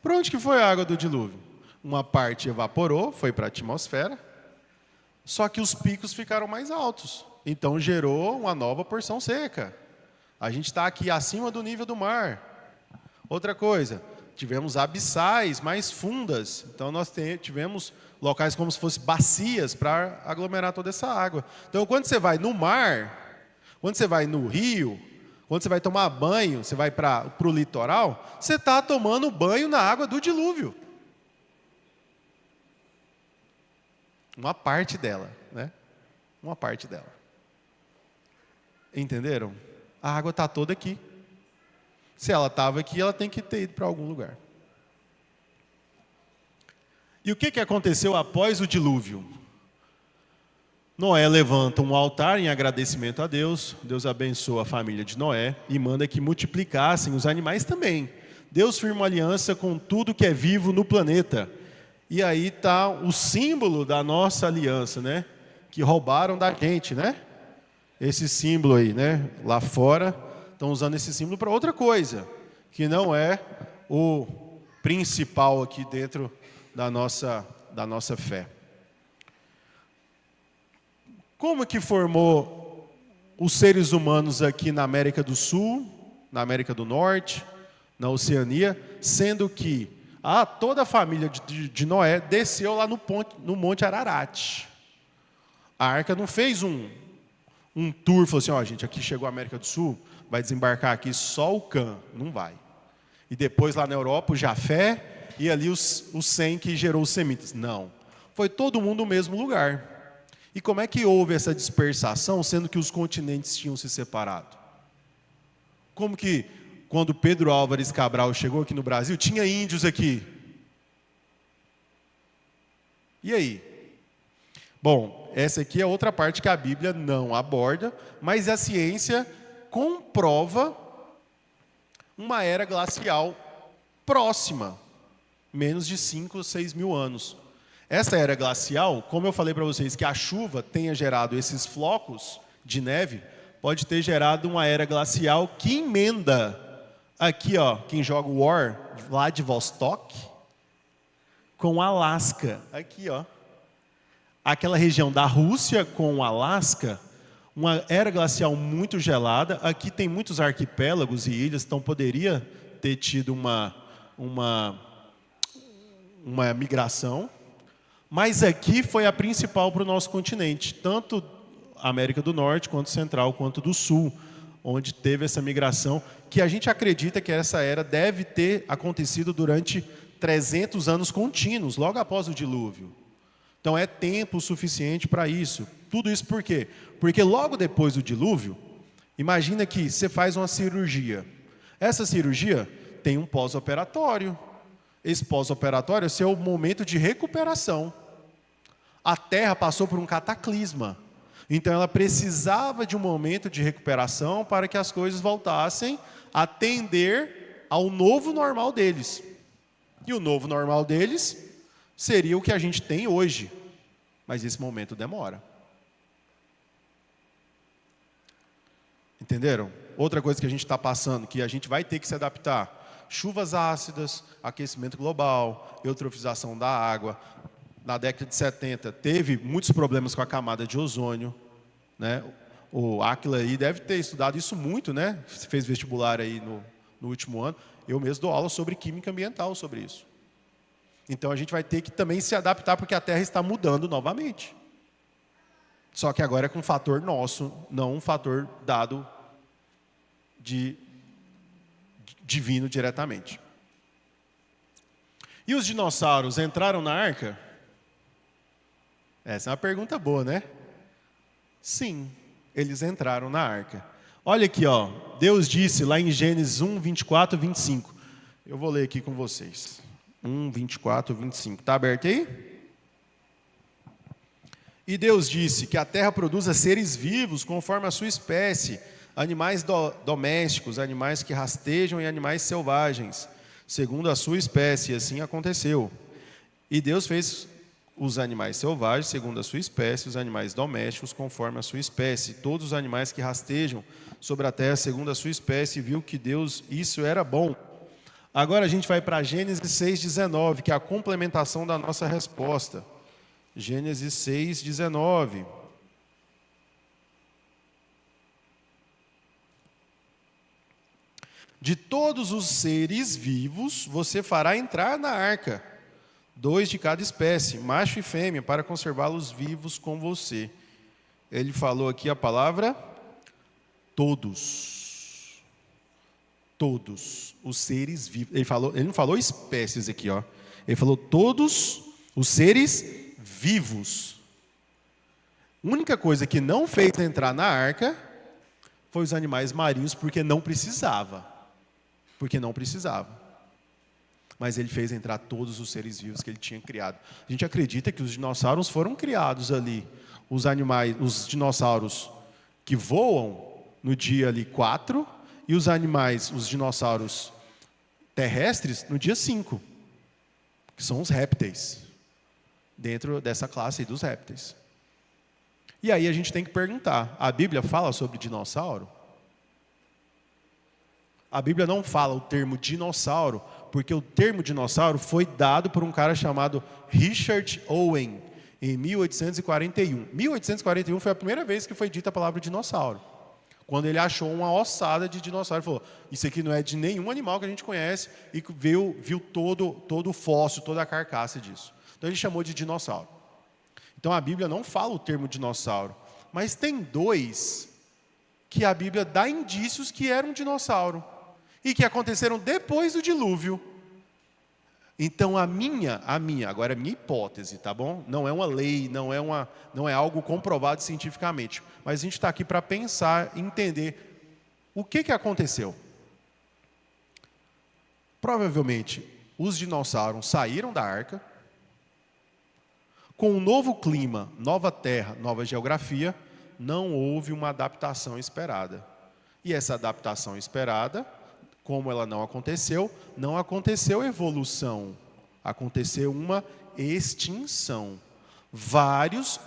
S1: Para onde que foi a água do dilúvio? Uma parte evaporou, foi para a atmosfera, só que os picos ficaram mais altos. Então gerou uma nova porção seca. A gente está aqui acima do nível do mar. Outra coisa, tivemos abissais mais fundas. Então nós tivemos locais como se fossem bacias para aglomerar toda essa água. Então quando você vai no mar, quando você vai no rio, quando você vai tomar banho, você vai para o litoral, você está tomando banho na água do dilúvio. Uma parte dela, né? Uma parte dela. Entenderam? A água está toda aqui. Se ela estava aqui, ela tem que ter ido para algum lugar. E o que aconteceu após o dilúvio? Noé levanta um altar em agradecimento a Deus. Deus abençoa a família de Noé e manda que multiplicassem os animais também. Deus firma uma aliança com tudo que é vivo no planeta. E aí está o símbolo da nossa aliança, né? Que roubaram da gente, né? Esse símbolo aí, né? Lá fora estão usando esse símbolo para outra coisa, que não é o principal aqui dentro da nossa fé. Como que formou os seres humanos aqui na América do Sul, na América do Norte, na Oceania, sendo que toda a família de Noé desceu lá no Monte Ararat. A arca não fez um tour, falou assim: gente, aqui chegou a América do Sul, vai desembarcar aqui só o Cã. Não vai. E depois lá na Europa, o Jafé, e ali os Sem que gerou os semitas. Não. Foi todo mundo no mesmo lugar. E como é que houve essa dispersação, sendo que os continentes tinham se separado? Como que, quando Pedro Álvares Cabral chegou aqui no Brasil, tinha índios aqui? E aí? Bom, essa aqui é outra parte que a Bíblia não aborda, mas a ciência comprova uma era glacial próxima, menos de 5 ou 6 mil anos. Essa era glacial, como eu falei para vocês, que a chuva tenha gerado esses flocos de neve, pode ter gerado uma era glacial que emenda aqui, quem joga War, Vladivostok, com Alasca, aqui, aquela região da Rússia com o Alasca, uma era glacial muito gelada. Aqui tem muitos arquipélagos e ilhas, então poderia ter tido uma migração. Mas aqui foi a principal para o nosso continente, tanto a América do Norte, quanto Central, quanto do Sul, onde teve essa migração, que a gente acredita que essa era deve ter acontecido durante 300 anos contínuos, logo após o dilúvio. Então é tempo suficiente para isso. Tudo isso por quê? Porque logo depois do dilúvio, imagina que você faz uma cirurgia. Essa cirurgia tem um pós-operatório. Esse pós-operatório é o seu momento de recuperação. A Terra passou por um cataclisma. Então ela precisava de um momento de recuperação para que as coisas voltassem a tender ao novo normal deles. E o novo normal deles seria o que a gente tem hoje. Mas esse momento demora. Entenderam? Outra coisa que a gente está passando, que a gente vai ter que se adaptar. Chuvas ácidas, aquecimento global, eutrofização da água. Na década de 70, teve muitos problemas com a camada de ozônio, né? O Áquila aí deve ter estudado isso muito, né? Você fez vestibular aí no último ano. Eu mesmo dou aula sobre química ambiental sobre isso. Então a gente vai ter que também se adaptar, porque a Terra está mudando novamente. Só que agora é com um fator nosso, não um fator dado divino diretamente. E os dinossauros entraram na arca? Essa é uma pergunta boa, né? Sim, eles entraram na arca. Olha aqui, ó. Deus disse lá em Gênesis 1, 24 e 25. Eu vou ler aqui com vocês. 1, 24 e 25. Está aberto aí? E Deus disse que a terra produza seres vivos conforme a sua espécie, animais domésticos, animais que rastejam e animais selvagens, segundo a sua espécie, e assim aconteceu. E Deus fez os animais selvagens, segundo a sua espécie, os animais domésticos, conforme a sua espécie, todos os animais que rastejam sobre a terra, segundo a sua espécie, e viu que Deus, isso era bom. Agora a gente vai para Gênesis 6,19, que é a complementação da nossa resposta. Gênesis 6,19. De todos os seres vivos, você fará entrar na arca 2 de cada espécie, macho e fêmea, para conservá-los vivos com você. Ele falou aqui a palavra todos. Todos os seres vivos. Ele não falou espécies aqui, ó. Ele falou todos os seres vivos. A única coisa que não fez entrar na arca foi os animais marinhos, porque não precisava. Porque não precisava. Mas ele fez entrar todos os seres vivos que ele tinha criado. A gente acredita que os dinossauros foram criados ali. Os animais, os dinossauros que voam no dia ali 4, e os animais, os dinossauros terrestres, no dia 5, que são os répteis, dentro dessa classe aí dos répteis. E aí a gente tem que perguntar, a Bíblia fala sobre dinossauro? A Bíblia não fala o termo dinossauro, porque o termo dinossauro foi dado por um cara chamado Richard Owen, em 1841. 1841 foi a primeira vez que foi dita a palavra dinossauro. Quando ele achou uma ossada de dinossauro, ele falou, isso aqui não é de nenhum animal que a gente conhece, e viu todo o fóssil, toda a carcaça disso. Então ele chamou de dinossauro. Então a Bíblia não fala o termo dinossauro, mas tem 2 que a Bíblia dá indícios que eram dinossauro e que aconteceram depois do dilúvio. Então agora é minha hipótese, tá bom? Não é uma lei, não é algo comprovado cientificamente, mas a gente está aqui para pensar e entender o que aconteceu. Provavelmente os dinossauros saíram da arca. Com um novo clima, nova terra, nova geografia, não houve uma adaptação esperada. E essa adaptação esperada, como ela não aconteceu evolução, aconteceu uma extinção. Vários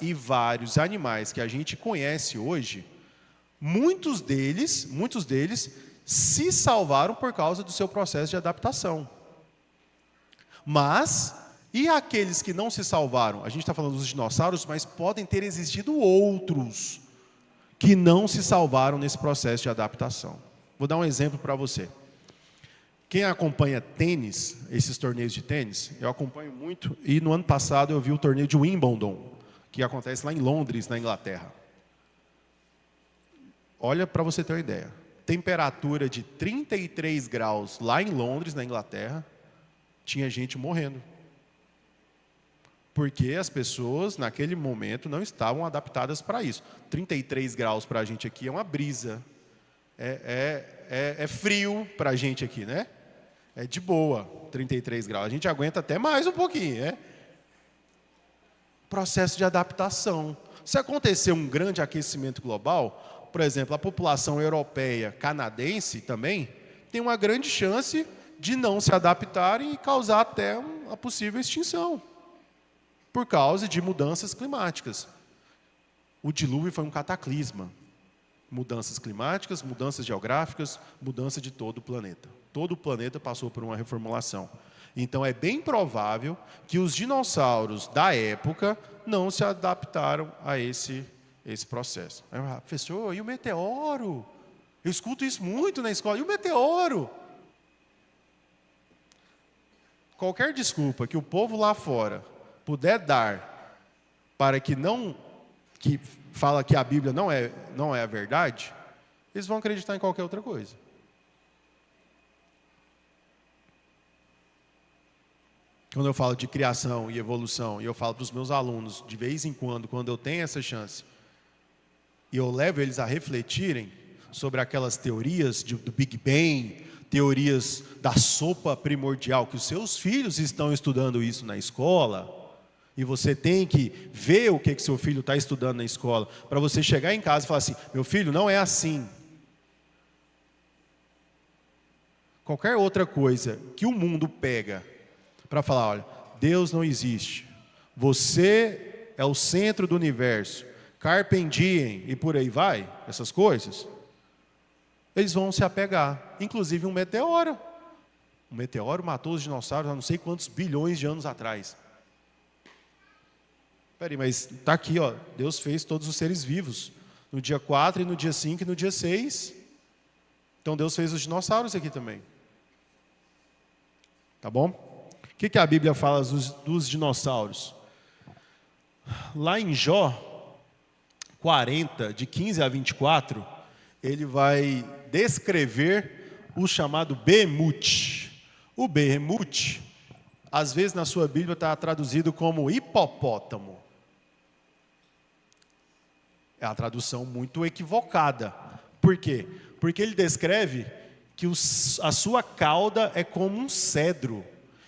S1: animais que a gente conhece hoje, muitos deles se salvaram por causa do seu processo de adaptação. Mas e aqueles que não se salvaram? A gente está falando dos dinossauros, mas podem ter existido outros que não se salvaram nesse processo de adaptação. Vou dar um exemplo para você. Quem acompanha tênis, esses torneios de tênis, eu acompanho muito, e no ano passado eu vi o torneio de Wimbledon, que acontece lá em Londres, na Inglaterra. Olha para você ter uma ideia. Temperatura de 33 graus lá em Londres, na Inglaterra, tinha gente morrendo. Porque as pessoas, naquele momento, não estavam adaptadas para isso. 33 graus para a gente aqui é uma brisa. É frio para a gente aqui, né? É de boa, 33 graus. A gente aguenta até mais um pouquinho, né? Processo de adaptação. Se acontecer um grande aquecimento global, por exemplo, a população europeia, canadense também, tem uma grande chance de não se adaptarem e causar até uma possível extinção, por causa de mudanças climáticas. O dilúvio foi um cataclisma. Mudanças climáticas, mudanças geográficas, mudança de todo o planeta. Todo o planeta passou por uma reformulação. Então é bem provável que os dinossauros da época não se adaptaram a esse processo. Aí, professor, e o meteoro? Eu escuto isso muito na escola. E o meteoro? Qualquer desculpa que o povo lá fora puder dar para que fala que a Bíblia não é a verdade, eles vão acreditar em qualquer outra coisa. Quando eu falo de criação e evolução, e eu falo para os meus alunos, de vez em quando eu tenho essa chance, e eu levo eles a refletirem, sobre aquelas teorias do Big Bang, teorias da sopa primordial, que os seus filhos estão estudando isso na escola, e você tem que ver o que seu filho está estudando na escola, para você chegar em casa e falar assim, meu filho, não é assim. Qualquer outra coisa que o mundo pega para falar, olha, Deus não existe, você é o centro do universo, carpe diem e por aí vai, essas coisas, eles vão se apegar, inclusive um meteoro. Um meteoro matou os dinossauros há não sei quantos bilhões de anos atrás. Peraí, mas está aqui, ó, Deus fez todos os seres vivos, no dia 4 e no dia 5 e no dia 6. Então Deus fez os dinossauros aqui também. Tá bom? O que a Bíblia fala dos dinossauros? Lá em Jó 40, de 15 a 24, ele vai descrever o chamado Behemoth. O Behemoth, às vezes na sua Bíblia está traduzido como hipopótamo. É uma tradução muito equivocada. Por quê? Porque ele descreve que a sua cauda é como um cedro.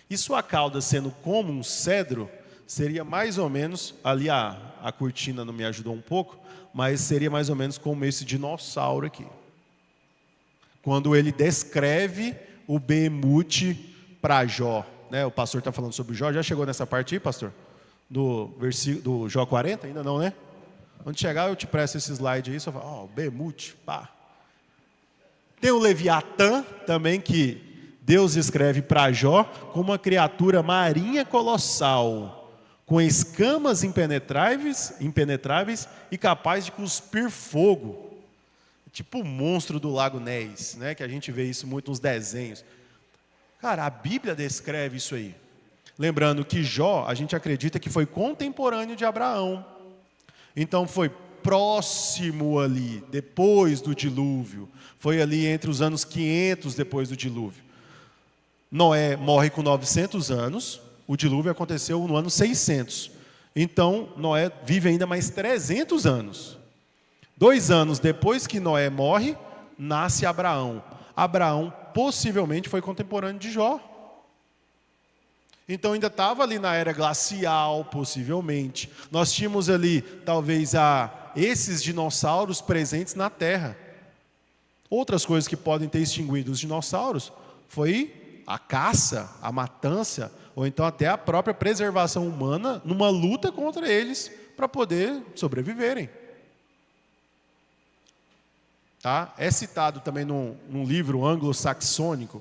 S1: E sua cauda sendo como um cedro, seria mais ou menos, ali a cortina não me ajudou um pouco, mas seria mais ou menos como esse dinossauro aqui. Quando ele descreve o Behemoth para Jó. Né? O pastor está falando sobre Jó, já chegou nessa parte aí, pastor? Do Jó 40? Ainda não, né? Quando chegar eu te presto esse slide aí, só fala, ó, Behemoth, pá. Tem o Leviatã também, que Deus escreve para Jó como uma criatura marinha colossal, com escamas impenetráveis e capaz de cuspir fogo. Tipo o monstro do Lago Ness, né? Que a gente vê isso muito nos desenhos. Cara, a Bíblia descreve isso aí. Lembrando que Jó, a gente acredita que foi contemporâneo de Abraão. Então foi próximo ali, depois do dilúvio. Foi ali entre os anos 500 depois do dilúvio. Noé morre com 900 anos, o dilúvio aconteceu no ano 600. Então Noé vive ainda mais 300 anos. 2 anos depois que Noé morre, nasce Abraão. Abraão possivelmente foi contemporâneo de Jó. Então ainda estava ali na era glacial, possivelmente. Nós tínhamos ali, talvez, esses dinossauros presentes na Terra. Outras coisas que podem ter extinguido os dinossauros foi a caça, a matança, ou então até a própria preservação humana numa luta contra eles para poder sobreviverem. Tá? É citado também num livro anglo-saxônico,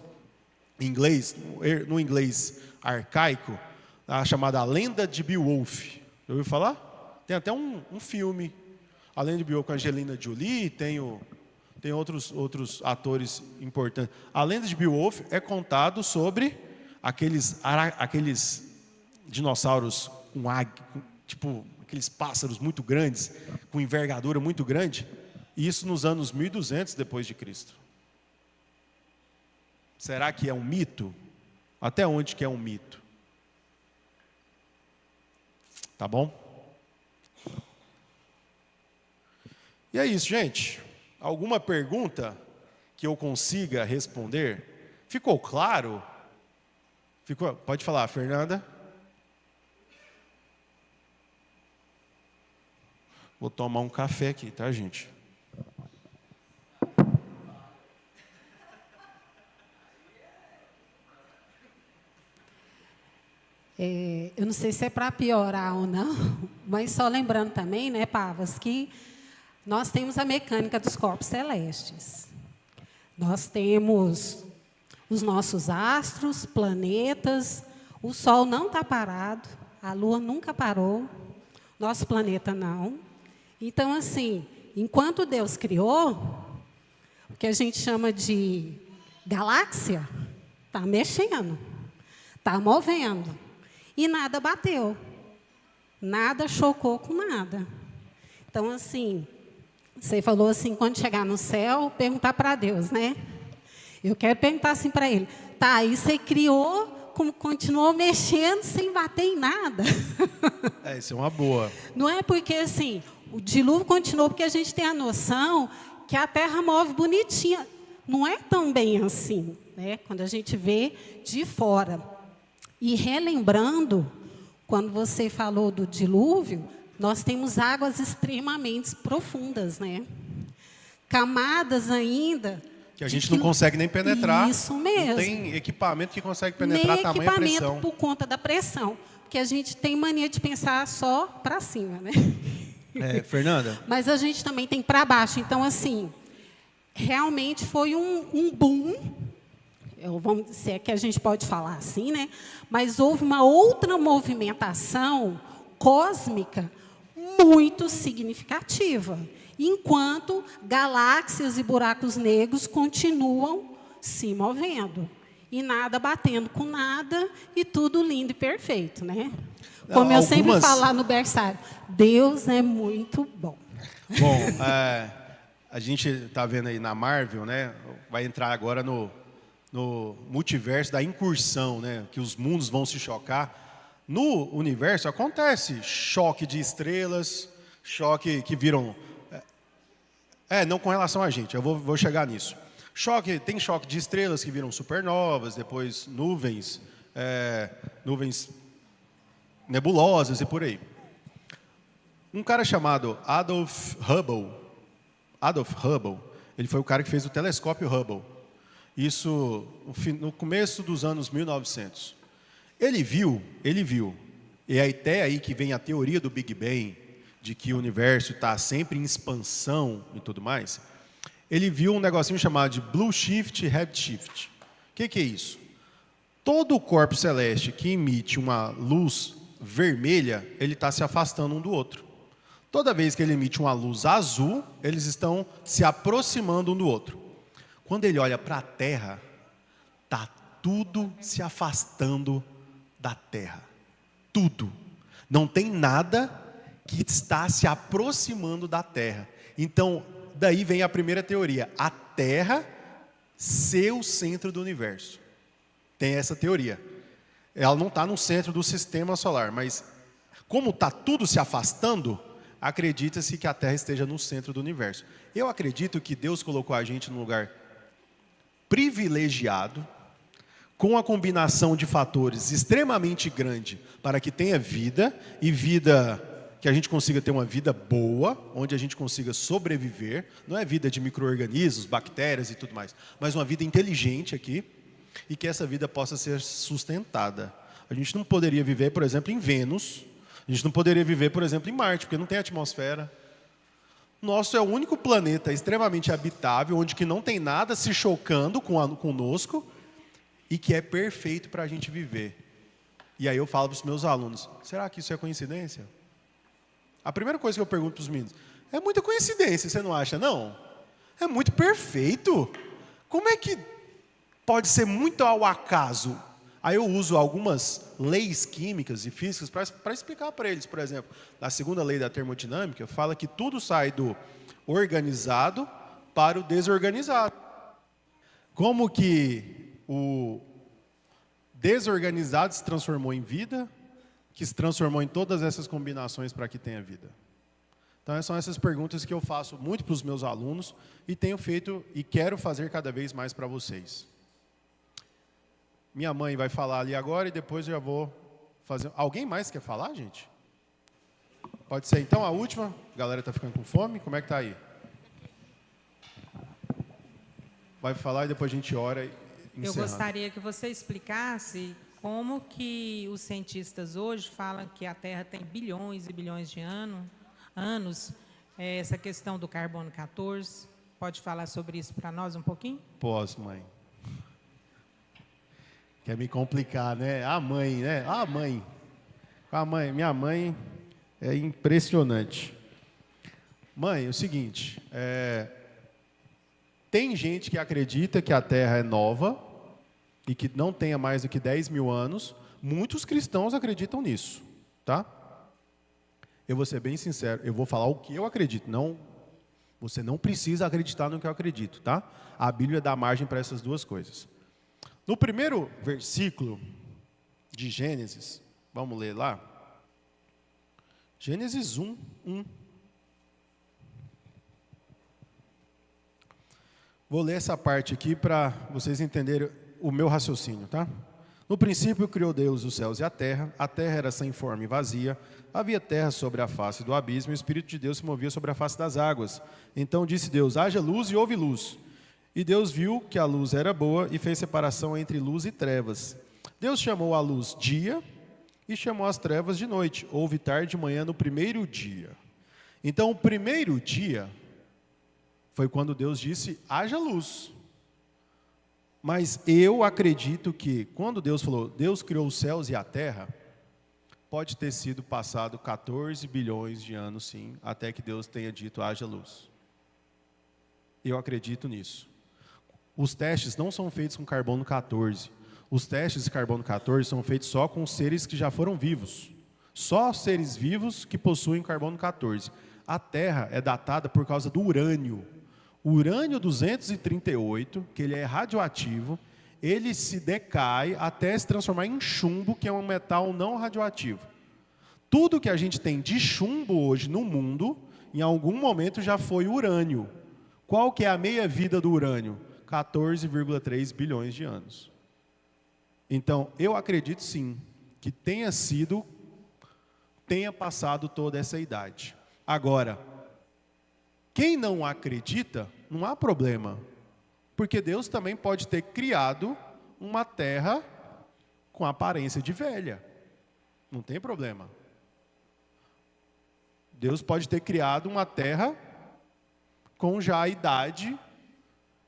S1: no inglês arcaico, chamada A Lenda de Beowulf. Já ouviu falar? Tem até um filme, A Lenda de Beowulf, com a Angelina Jolie, tem outros atores importantes. A Lenda de Beowulf é contado sobre aqueles dinossauros tipo aqueles pássaros muito grandes, com envergadura muito grande, e isso nos anos 1200 depois de Cristo. Será que é um mito? Até onde que é um mito? Tá bom? E é isso, gente. Alguma pergunta que eu consiga responder? Ficou claro? Pode falar, Fernanda. Vou tomar um café aqui, tá, gente?
S5: Eu não sei se é para piorar ou não, mas só lembrando também, né, Pavas, que nós temos a mecânica dos corpos celestes. Nós temos os nossos astros, planetas, o Sol não está parado, a Lua nunca parou, nosso planeta não. Então, assim, enquanto Deus criou, o que a gente chama de galáxia, está mexendo, está movendo. E nada bateu, nada chocou com nada. Então, assim, você falou assim, quando chegar no céu, perguntar para Deus, né? Eu quero perguntar assim para ele, tá, aí você criou, como continuou mexendo sem bater em nada.
S1: Isso é uma boa.
S5: Não é porque, assim, o dilúvio continuou, porque a gente tem a noção que a Terra move bonitinha. Não é tão bem assim, né? Quando a gente vê de fora. E relembrando, quando você falou do dilúvio, nós temos águas extremamente profundas, né? Camadas ainda...
S1: Que a gente não consegue nem penetrar.
S5: Isso mesmo.
S1: Não tem equipamento que consegue penetrar tamanha pressão.
S5: Nem equipamento por conta da pressão. Porque a gente tem mania de pensar só para cima, né?
S1: Fernanda?
S5: Mas a gente também tem para baixo. Então, assim, realmente foi um boom. Vamos dizer que a gente pode falar assim, né? Mas houve uma outra movimentação cósmica muito significativa. Enquanto galáxias e buracos negros continuam se movendo. E nada batendo com nada, e tudo lindo e perfeito, né? Como eu sempre falo lá no berçário, Deus é muito bom.
S1: Bom, a gente está vendo aí na Marvel, né? Vai entrar agora no multiverso da incursão, né? Que os mundos vão se chocar. No universo acontece choque de estrelas, choque que viram... não com relação a gente, eu vou chegar nisso. Tem choque de estrelas que viram supernovas, depois nuvens nebulosas e por aí. Um cara chamado Adolf Hubble, ele foi o cara que fez o telescópio Hubble. Isso no começo dos anos 1900. Ele viu, e é até aí que vem a teoria do Big Bang, de que o universo está sempre em expansão e tudo mais. Ele viu um negocinho chamado de Blue Shift e Red Shift. O que é isso? Todo o corpo celeste que emite uma luz vermelha, ele está se afastando um do outro. Toda vez que ele emite uma luz azul, eles estão se aproximando um do outro. Quando ele olha para a Terra, está tudo se afastando da Terra. Tudo. Não tem nada que está se aproximando da Terra. Então, daí vem a primeira teoria. A Terra ser o centro do universo. Tem essa teoria. Ela não está no centro do sistema solar, mas como está tudo se afastando, acredita-se que a Terra esteja no centro do universo. Eu acredito que Deus colocou a gente num lugar privilegiado, com a combinação de fatores extremamente grande para que tenha vida, e que a gente consiga ter uma vida boa, onde a gente consiga sobreviver. Não é vida de micro-organismos, bactérias e tudo mais, mas uma vida inteligente aqui, e que essa vida possa ser sustentada. A gente não poderia viver, por exemplo, em Vênus, a gente não poderia viver, por exemplo, em Marte, porque não tem atmosfera. Nosso é o único planeta extremamente habitável, onde que não tem nada se chocando conosco, e que é perfeito para a gente viver. E aí eu falo para os meus alunos, será que isso é coincidência? A primeira coisa que eu pergunto para os meninos, é muita coincidência, você não acha, não? É muito perfeito. Como é que pode ser muito ao acaso? Aí eu uso algumas leis químicas e físicas para explicar para eles. Por exemplo, na segunda lei da termodinâmica, fala que tudo sai do organizado para o desorganizado. Como que o desorganizado se transformou em vida, que se transformou em todas essas combinações para que tenha vida? Então, são essas perguntas que eu faço muito para os meus alunos e tenho feito e quero fazer cada vez mais para vocês. Minha mãe vai falar ali agora e depois eu já vou fazer... Alguém mais quer falar, gente? Pode ser então a última? A galera está ficando com fome? Como é que está aí? Vai falar e depois a gente ora e encerra.
S6: Eu gostaria que você explicasse como que os cientistas hoje falam que a Terra tem bilhões e bilhões de anos, essa questão do carbono 14. Pode falar sobre isso para nós um pouquinho?
S1: Posso, mãe. Quer me complicar, né? A mãe, né? Minha mãe é impressionante. Mãe, é o seguinte, tem gente que acredita que a Terra é nova e que não tenha mais do que 10 mil anos. Muitos cristãos acreditam nisso, tá? Eu vou ser bem sincero, eu vou falar o que eu acredito. Você não precisa acreditar no que eu acredito, tá? A Bíblia dá margem para essas duas coisas. No primeiro versículo de Gênesis, vamos ler lá. Gênesis 1. Vou ler essa parte aqui para vocês entenderem o meu raciocínio, tá? No princípio criou Deus os céus e a terra era sem forma e vazia, havia terra sobre a face do abismo e o Espírito de Deus se movia sobre a face das águas. Então disse Deus, haja luz e houve luz. E Deus viu que a luz era boa e fez separação entre luz e trevas. Deus chamou a luz dia e chamou as trevas de noite. Houve tarde e manhã no primeiro dia. Então o primeiro dia foi quando Deus disse, haja luz. Mas eu acredito que, quando Deus falou, Deus criou os céus e a terra, pode ter sido passado 14 bilhões de anos, sim, até que Deus tenha dito, haja luz. Eu acredito nisso. Os testes não são feitos com carbono 14. Os testes de carbono 14 são feitos só com seres que já foram vivos. Só seres vivos que possuem carbono 14. A terra é datada por causa do urânio. O urânio 238, que ele é radioativo, ele se decai até se transformar em chumbo, que é um metal não radioativo. Tudo que a gente tem de chumbo hoje no mundo, em algum momento já foi urânio. Qual que é a meia-vida do urânio? 14,3 bilhões de anos. Então, eu acredito sim, que tenha passado toda essa idade. Agora, quem não acredita, não há problema, porque Deus também pode ter criado uma terra com aparência de velha, não tem problema. Deus pode ter criado uma terra com já a idade.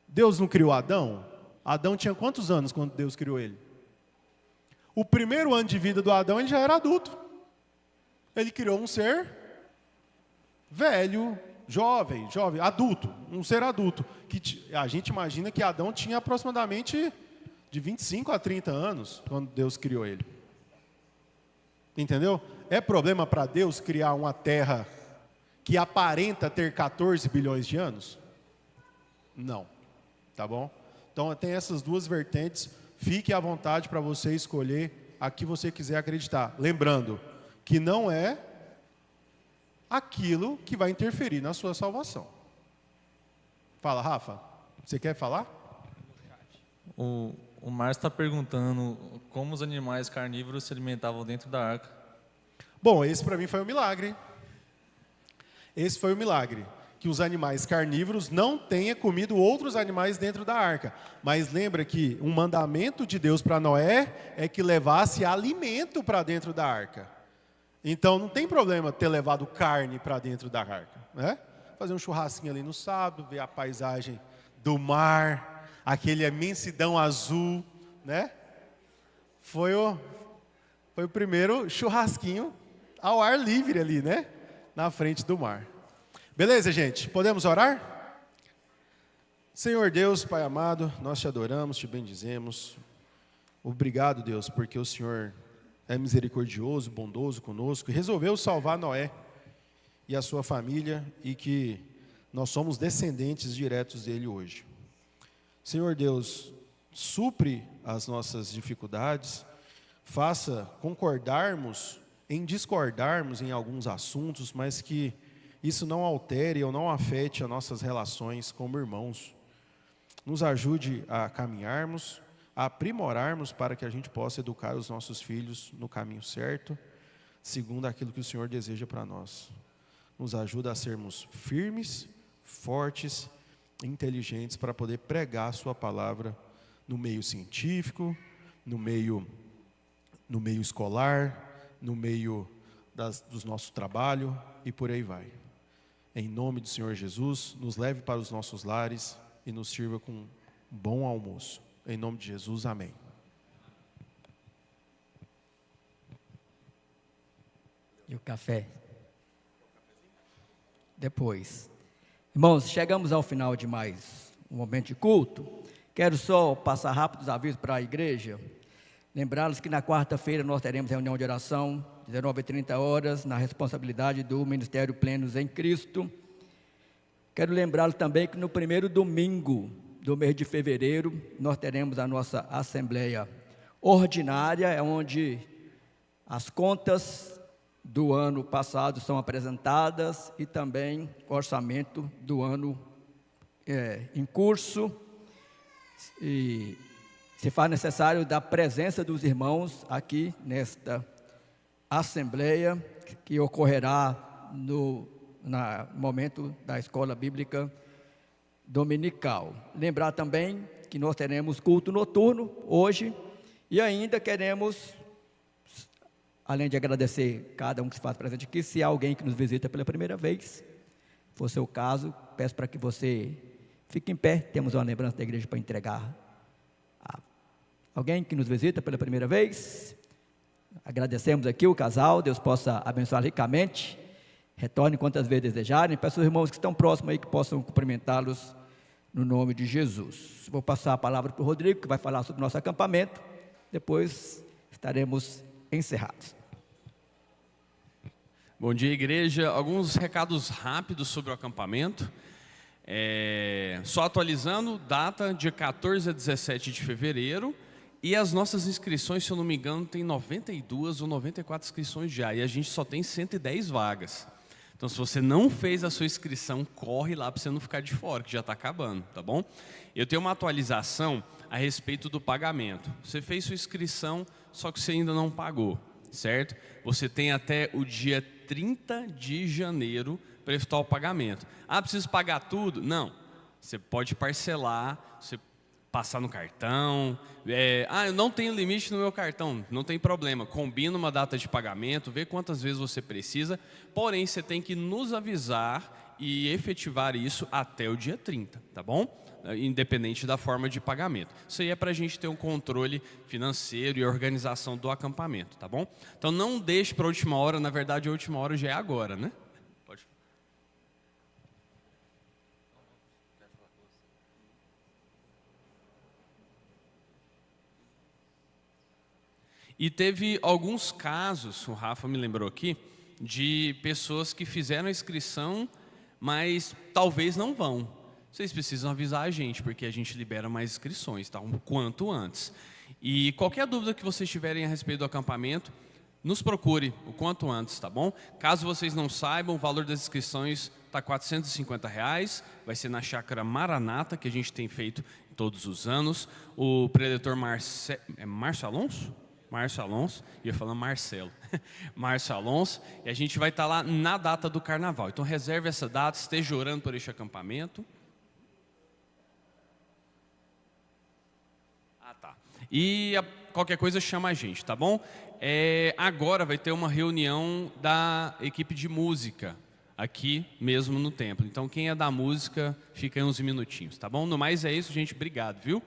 S1: Deus não criou Adão? Adão tinha quantos anos quando Deus criou ele? O primeiro ano de vida do Adão, ele já era adulto. Ele criou um ser velho, jovem, adulto, um ser adulto. Que a gente imagina que Adão tinha aproximadamente de 25 a 30 anos quando Deus criou ele. Entendeu? É problema para Deus criar uma terra que aparenta ter 14 bilhões de anos? Não. Tá bom? Então tem essas duas vertentes. Fique à vontade para você escolher a que você quiser acreditar. Lembrando que não é aquilo que vai interferir na sua salvação. Fala, Rafa. Você quer falar?
S7: O Márcio está perguntando como os animais carnívoros se alimentavam dentro da arca.
S1: Bom, esse para mim foi um milagre. Esse foi o milagre. Que os animais carnívoros não tenham comido outros animais dentro da arca. Mas lembra que um mandamento de Deus para Noé é que levasse alimento para dentro da arca. Então não tem problema ter levado carne para dentro da arca, né? Fazer um churrasquinho ali no sábado, ver a paisagem do mar, aquele imensidão azul, né? Foi o primeiro churrasquinho ao ar livre ali, né? Na frente do mar. Beleza, gente? Podemos orar? Senhor Deus, Pai amado, nós te adoramos, te bendizemos. Obrigado, Deus, porque o Senhor é misericordioso, bondoso conosco e resolveu salvar Noé e a sua família e que nós somos descendentes diretos dele hoje. Senhor Deus, supre as nossas dificuldades, faça concordarmos em discordarmos em alguns assuntos, mas que isso não altere ou não afete as nossas relações como irmãos. Nos ajude a caminharmos, a aprimorarmos para que a gente possa educar os nossos filhos no caminho certo, segundo aquilo que o Senhor deseja para nós. Nos ajuda a sermos firmes, fortes, inteligentes para poder pregar a sua palavra no meio científico, no meio escolar, no meio do nosso trabalho e por aí vai. Em nome do Senhor Jesus, nos leve para os nossos lares e nos sirva com um bom almoço. Em nome de Jesus, amém.
S8: E o café? Depois. Irmãos, chegamos ao final de mais um momento de culto. Quero só passar rápidos avisos para a igreja. Lembrá-los que na quarta-feira nós teremos reunião de oração, 19h30, na responsabilidade do Ministério Plenos em Cristo. Quero lembrá-los também que no primeiro domingo do mês de fevereiro, nós teremos a nossa assembleia ordinária, onde as contas do ano passado são apresentadas e também o orçamento do ano em curso. E se faz necessário da presença dos irmãos aqui nesta assembleia que ocorrerá no momento da escola bíblica dominical. Lembrar também que nós teremos culto noturno hoje e ainda queremos, além de agradecer cada um que se faz presente aqui, se há alguém que nos visita pela primeira vez, se for seu caso, peço para que você fique em pé, temos uma lembrança da igreja para entregar. Alguém que nos visita pela primeira vez, agradecemos aqui o casal, Deus possa abençoar ricamente, retorne quantas vezes desejarem, peço aos irmãos que estão próximos aí que possam cumprimentá-los no nome de Jesus. Vou passar a palavra para o Rodrigo, que vai falar sobre o nosso acampamento, depois estaremos encerrados.
S9: Bom dia, igreja. Alguns recados rápidos sobre o acampamento. Só atualizando, data de 14 a 17 de fevereiro. E as nossas inscrições, se eu não me engano, tem 92 ou 94 inscrições já. E a gente só tem 110 vagas. Então, se você não fez a sua inscrição, corre lá para você não ficar de fora, que já está acabando, tá bom? Eu tenho uma atualização a respeito do pagamento. Você fez sua inscrição, só que você ainda não pagou, certo? Você tem até o dia 30 de janeiro para efetuar o pagamento. Ah, preciso pagar tudo? Não. Você pode parcelar, você passar no cartão. Eu não tenho limite no meu cartão, não tem problema. Combina uma data de pagamento, vê quantas vezes você precisa. Porém, você tem que nos avisar e efetivar isso até o dia 30, tá bom? Independente da forma de pagamento. Isso aí é para a gente ter um controle financeiro e organização do acampamento, tá bom? Então não deixe para a última hora, na verdade a última hora já é agora, né? Pode. E teve alguns casos, o Rafa me lembrou aqui, de pessoas que fizeram a inscrição, mas talvez não vão. Vocês precisam avisar a gente, porque a gente libera mais inscrições, tá? O quanto antes. E qualquer dúvida que vocês tiverem a respeito do acampamento, nos procure o quanto antes, tá bom? Caso vocês não saibam, o valor das inscrições está R$ 450, vai ser na Chácara Maranata, que a gente tem feito todos os anos. O preletor Márcio Alonso? Márcio Alonso, ia falando Marcelo, Márcio Alonso, e a gente vai estar lá na data do carnaval. Então reserve essa data, esteja orando por este acampamento. E qualquer coisa chama a gente, tá bom? Agora vai ter uma reunião da equipe de música, aqui mesmo no templo. Então quem é da música, fica aí uns minutinhos, tá bom? No mais é isso, gente, obrigado, viu?